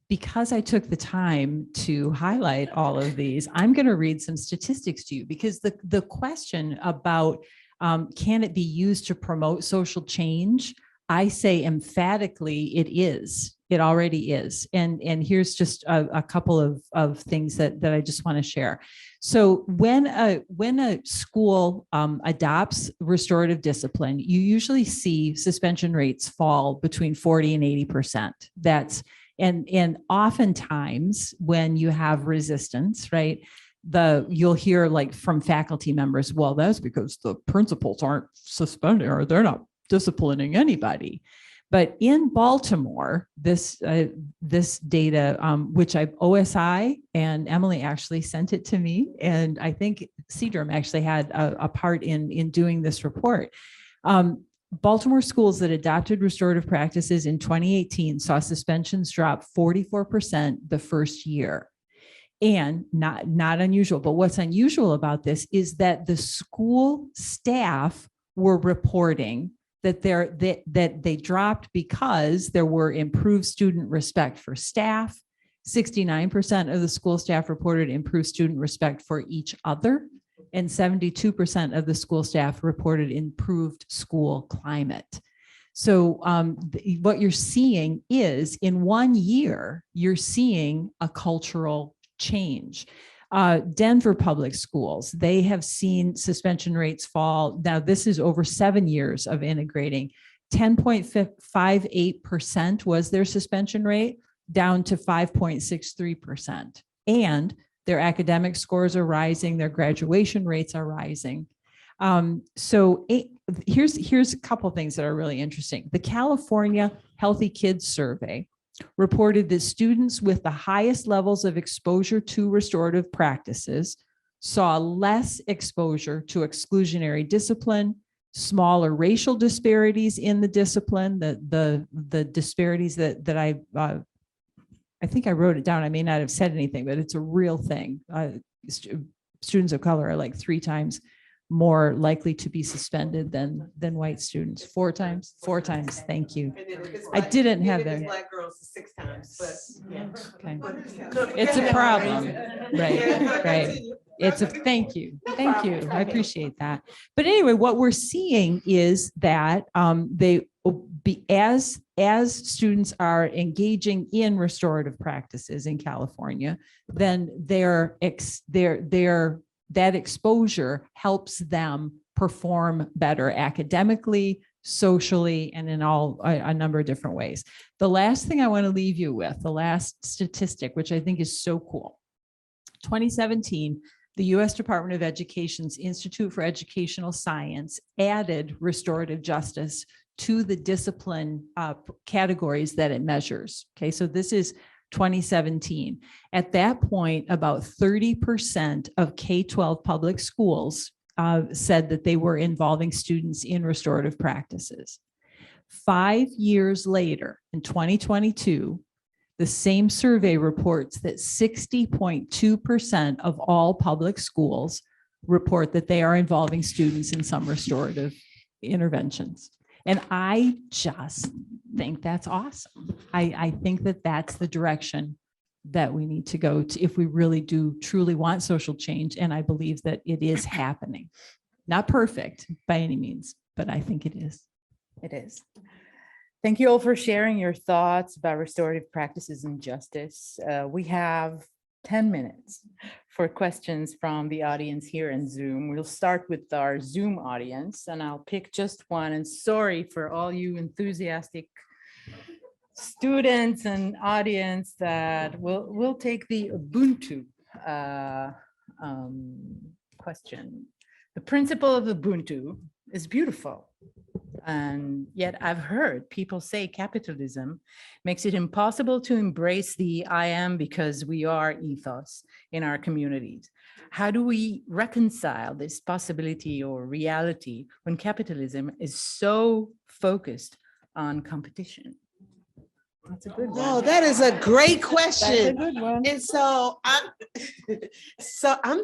because I took the time to highlight all of these, I'm going to read some statistics to you, because the question about Can it be used to promote social change? I say emphatically it is. It already is. And here's just a couple of things that I just want to share. So when a school adopts restorative discipline, you usually see suspension rates fall between 40 and 80%. And oftentimes when you have resistance, right, you'll hear like from faculty members, well, that's because the principals aren't suspending or they're not disciplining anybody. But in Baltimore, this data, which OSI and Emily actually sent it to me, and I think CDRM actually had a part in doing this report. Baltimore schools that adopted restorative practices in 2018 saw suspensions drop 44% the first year. And not unusual, but what's unusual about this is that the school staff were reporting that they dropped because there were improved student respect for staff. 69% of the school staff reported improved student respect for each other, and 72% of the school staff reported improved school climate. So what you're seeing is in 1 year, you're seeing a cultural change. Denver Public Schools, they have seen suspension rates fall. Now, this is over 7 years of integrating. 10.58% was their suspension rate, down to 5.63%. And their academic scores are rising, their graduation rates are rising. Here's a couple of things that are really interesting. The California Healthy Kids Survey reported that students with the highest levels of exposure to restorative practices saw less exposure to exclusionary discipline, smaller racial disparities in the discipline, the disparities that I think I wrote it down. I may not have said anything, but it's a real thing. Students of color are like 3 times more likely to be suspended than white students. 4 times. Thank you. I didn't have that. Black girls 6 times, but yeah. Okay. It's a problem. Right. Thank you. I appreciate that. But anyway, what we're seeing is that as students are engaging in restorative practices in California, then that exposure helps them perform better academically, socially, and in a number of different ways. The last thing I want to leave you with, the last statistic, which I think is so cool. 2017, the U.S. Department of Education's Institute for Educational Science added restorative justice to the discipline categories that it measures. Okay, so this is 2017. At that point, about 30% of K-12 public schools said that they were involving students in restorative practices. 5 years later, in 2022, the same survey reports that 60.2% of all public schools report that they are involving students in some restorative interventions. And I just think that's awesome. I think that that's the direction that we need to go to if we really do truly want social change. And I believe that it is happening. Not perfect by any means, but I think it is. It is. Thank you all for sharing your thoughts about restorative practices and justice. We have 10 minutes for questions from the audience here in Zoom. We'll start with our Zoom audience, and I'll pick just one. And sorry for all you enthusiastic students and audience that we'll take the Ubuntu question. The principle of Ubuntu is beautiful. And yet I've heard people say capitalism makes it impossible to embrace the I am because we are ethos in our communities. How do we reconcile this possibility or reality when capitalism is so focused on competition? That's a good one. Oh, that is a great That's a question. good one. And so I'm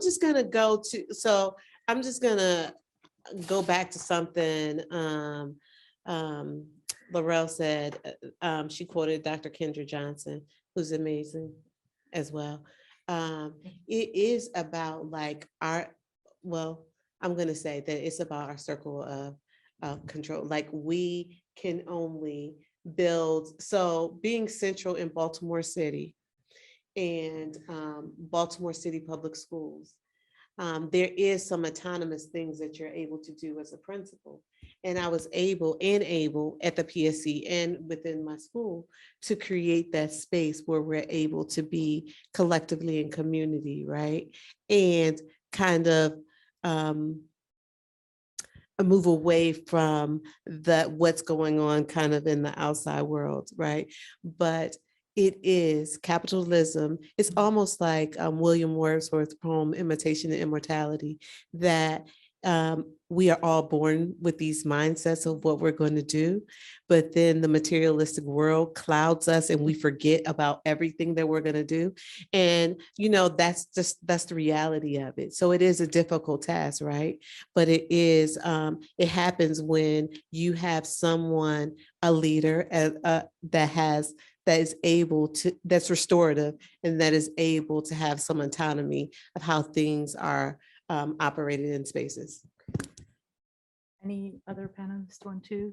just gonna go back to something Laurel said. She quoted Dr. Kendra Johnson, who's amazing as well. It is about like I'm gonna say that it's about our circle of control. Like we can only build, so being central in Baltimore City and Baltimore City Public Schools, there is some autonomous things that you're able to do as a principal. And I was able at the PSC and within my school to create that space where we're able to be collectively in community, right? And kind of move away from what's going on kind of in the outside world, right? But it is capitalism. It's almost like William Wordsworth's poem, Imitation and Immortality, that we are all born with these mindsets of what we're going to do, but then the materialistic world clouds us and we forget about everything that we're going to do. And, that's the reality of it. So it is a difficult task, right? But it is, it happens when you have someone, a leader that's restorative and that is able to have some autonomy of how things are operated in spaces. Any other panelists want to?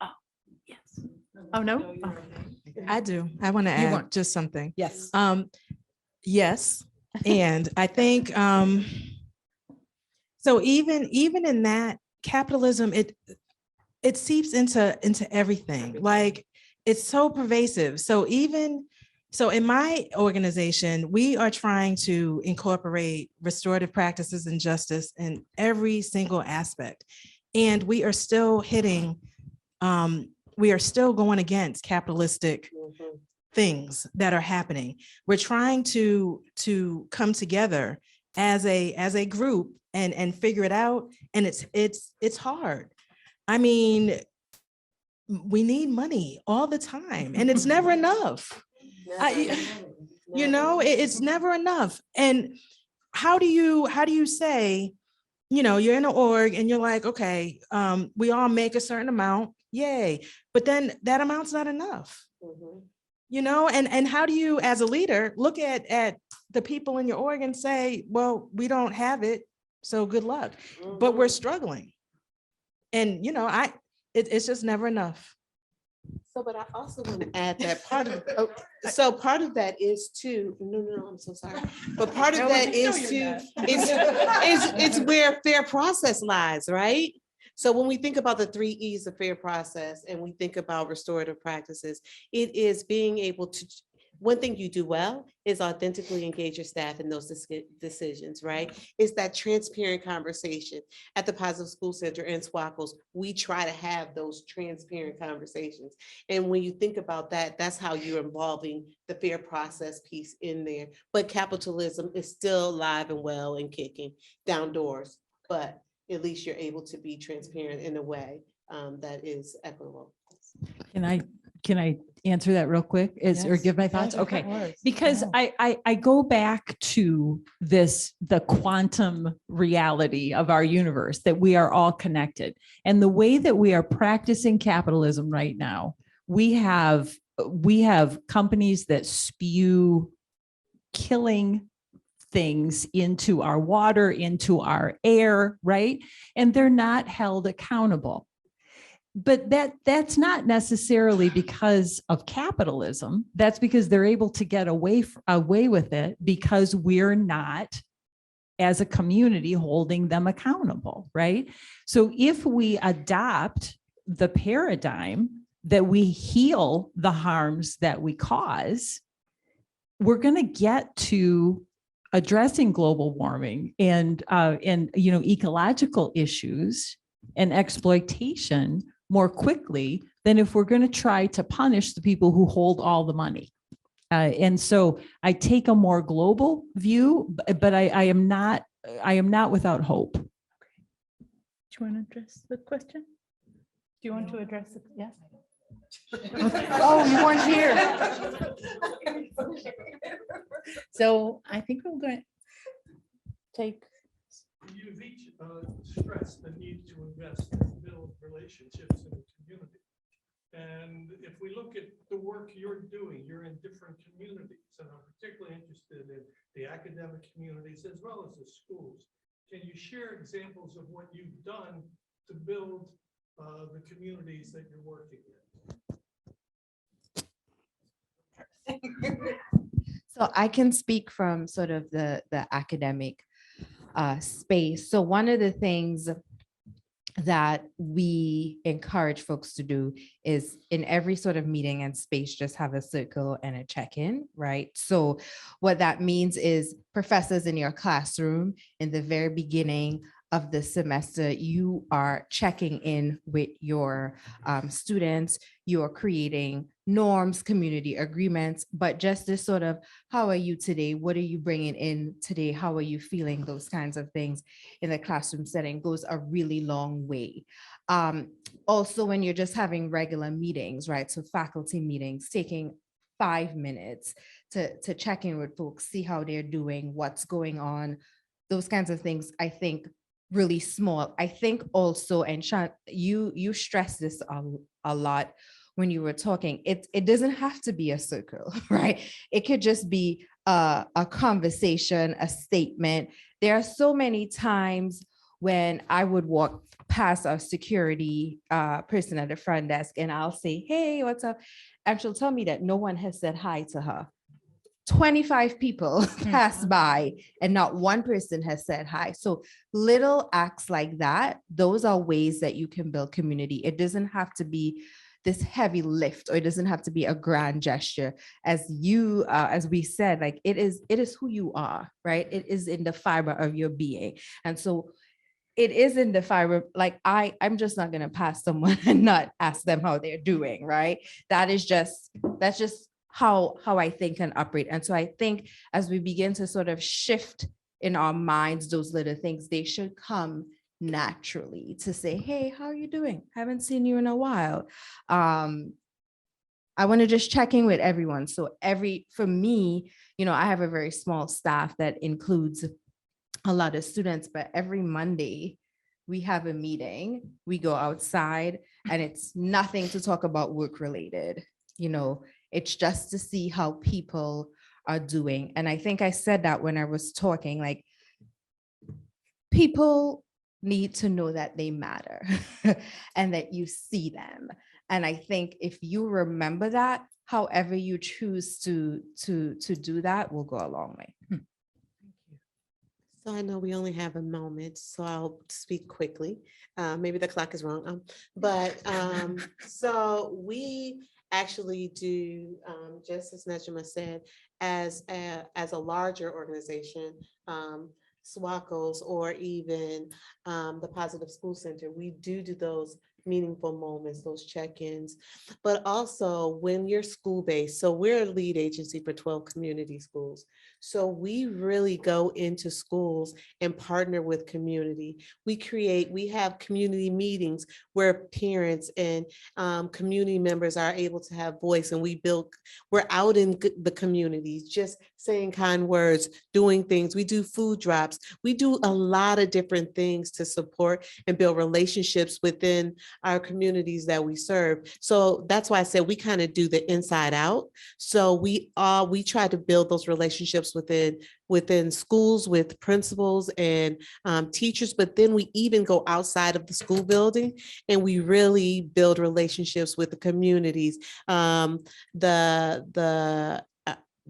Oh, yes. Oh, no? Oh, I do. I want to You add want- just something. yes. Yes, and I think so. Even in that capitalism, it seeps into everything. Like it's so pervasive. So in my organization, we are trying to incorporate restorative practices and justice in every single aspect, and we are still hitting. We are still going against capitalistic things that are happening. We're trying to come together as a group and figure it out, and it's hard. I mean, we need money all the time, and it's never enough. It's never enough. And how do you say, you're in an org and you're like, okay, we all make a certain amount, yay, but then that amount's not enough. And how do you, as a leader, look at the people in your org and say, well, we don't have it, so good luck. But we're struggling. And it's just never enough. So, but I also want to add that part of that is too, no, I'm so sorry. But part of that is too, it's where fair process lies, right? So when we think about the 3 E's of fair process and we think about restorative practices, it is being able to, one thing you do well is authentically engage your staff in those decisions, right? It's that transparent conversation. At the Positive School Center and SWACOs, we try to have those transparent conversations. And when you think about that, that's how you're involving the fair process piece in there. But capitalism is still alive and well and kicking down doors, but at least you're able to be transparent in a way that is equitable. Can I answer that real quick? Or give my thoughts? Okay. Because I go back to the quantum reality of our universe, that we are all connected. And the way that we are practicing capitalism right now, we have companies that spew killing things into our water, into our air, right? And they're not held accountable. But that's not necessarily because of capitalism. That's because they're able to get away with it because we're not, as a community, holding them accountable, right? So if we adopt the paradigm that we heal the harms that we cause, we're going to get to addressing global warming and ecological issues and exploitation more quickly than if we're going to try to punish the people who hold all the money. And so I take a more global view, but I am not without hope. Do you want to address the question? Do you want to address it? Yes. Oh, you weren't here. So I think we're going to take. You've each stressed the need to invest and build relationships in the community. And if we look at the work you're doing, you're in different communities, and I'm particularly interested in the academic communities as well as the schools. can you share examples of what you've done to build the communities that you're working in? So I can speak from sort of the academic space. So one of the things that we encourage folks to do is in every sort of meeting and space, just have a circle and a check-in, right? So what that means is professors in your classroom in the very beginning of the semester, you are checking in with your students, you are creating norms, community agreements, but just this sort of, how are you today? What are you bringing in today? How are you feeling? Those kinds of things in the classroom setting goes a really long way. Also, when you're just having regular meetings, right? So faculty meetings, taking 5 minutes to check in with folks, see how they're doing, what's going on, those kinds of things, I think really small. I think also, and Sean, you stress this a lot when you were talking, it doesn't have to be a circle, right? It could just be a conversation, a statement. There are so many times when I would walk past a security person at the front desk and I'll say, hey, what's up? And she'll tell me that no one has said hi to her. 25 people pass by and not one person has said hi. So little acts like that, those are ways that you can build community. It doesn't have to be this heavy lift, or it doesn't have to be a grand gesture. As you, as we said, like it is who you are, right? It is in the fiber of your being. And so it is in the fiber, like I'm just not gonna pass someone and not ask them how they're doing, right? That's just how I think and operate. And so I think as we begin to sort of shift in our minds, those little things, they should come naturally to say, hey, how are you doing? Haven't seen you in a while. I want to just check in with everyone. So for me, I have a very small staff that includes a lot of students, but every Monday we have a meeting, we go outside, and it's nothing to talk about work related. It's just to see how people are doing. And I think I said that when I was talking, like, people need to know that they matter and that you see them. And I think if you remember that, however you choose to do that will go a long way. So I know we only have a moment, so I'll speak quickly. Maybe the clock is wrong. So we actually do, just as Nejma said, as a larger organization, SWACOs, or even the Positive School Center, we do those meaningful moments, those check-ins, but also when you're school-based. So we're a lead agency for 12 community schools. So we really go into schools and partner with community. We have community meetings where parents and community members are able to have voice, and we're out in the communities, just saying kind words, doing things. We do food drops. We do a lot of different things to support and build relationships within our communities that we serve. So that's why I said we kind of do the inside out. So we try to build those relationships within schools with principals and teachers, but then we even go outside of the school building and we really build relationships with the communities.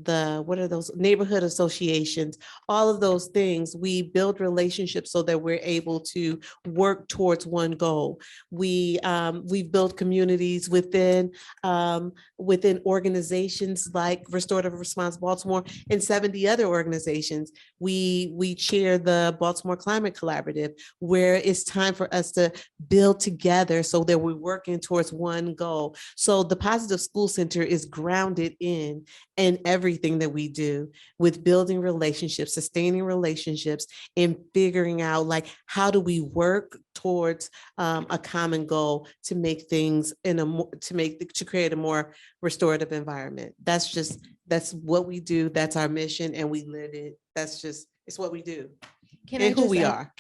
What are those neighborhood associations, all of those things, we build relationships so that we're able to work towards one goal. We've built communities within organizations like Restorative Response Baltimore and 70 other organizations. We chair the Baltimore Climate Collaborative, where it's time for us to build together so that we're working towards one goal. So the Positive School Center is grounded in everything that we do, with building relationships, sustaining relationships, and figuring out, like, how do we work towards a common goal to make things to create a more restorative environment. That's what we do. That's our mission, and we live it. It's what we do. And who we are.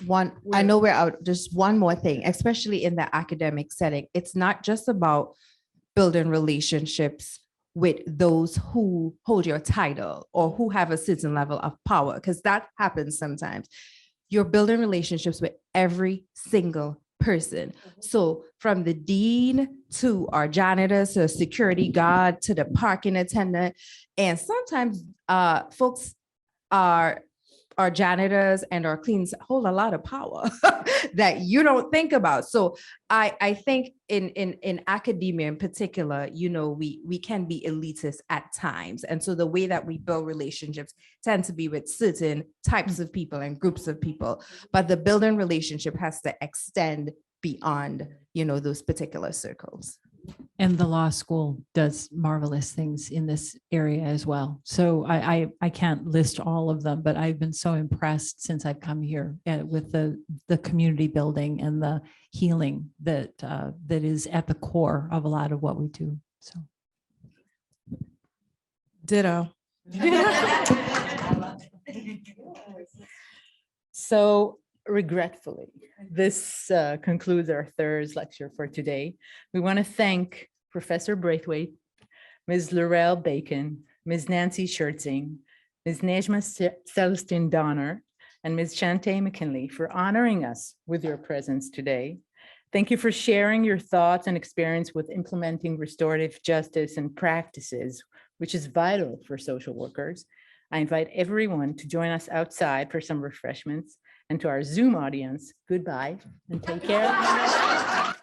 I know we're out. Just one more thing, especially in the academic setting. It's not just about building relationships with those who hold your title or who have a certain level of power, because that happens sometimes. you're building relationships with every single person. So from the dean to our janitors, to security guard, to the parking attendant, and sometimes folks are our janitors and our cleans hold a lot of power that you don't think about. So I think in academia in particular, you know, we can be elitist at times. And so the way that we build relationships tend to be with certain types of people and groups of people, but the building relationship has to extend beyond, you know, those particular circles. And the law school does marvelous things in this area as well. So I can't list all of them, but I've been so impressed since I've come here with the community building and the healing that is at the core of a lot of what we do. So Ditto. So regretfully, this concludes our Thursz lecture for today. We want to thank Professor Braithwaite, Ms. Laurel Bacon, Ms. Nancy Schertzing, Ms. Nejma Celestine Donner, and Ms. Shantae McKinley for honoring us with your presence today. Thank you for sharing your thoughts and experience with implementing restorative justice and practices, which is vital for social workers. I invite everyone to join us outside for some refreshments. And to our Zoom audience, goodbye and take care.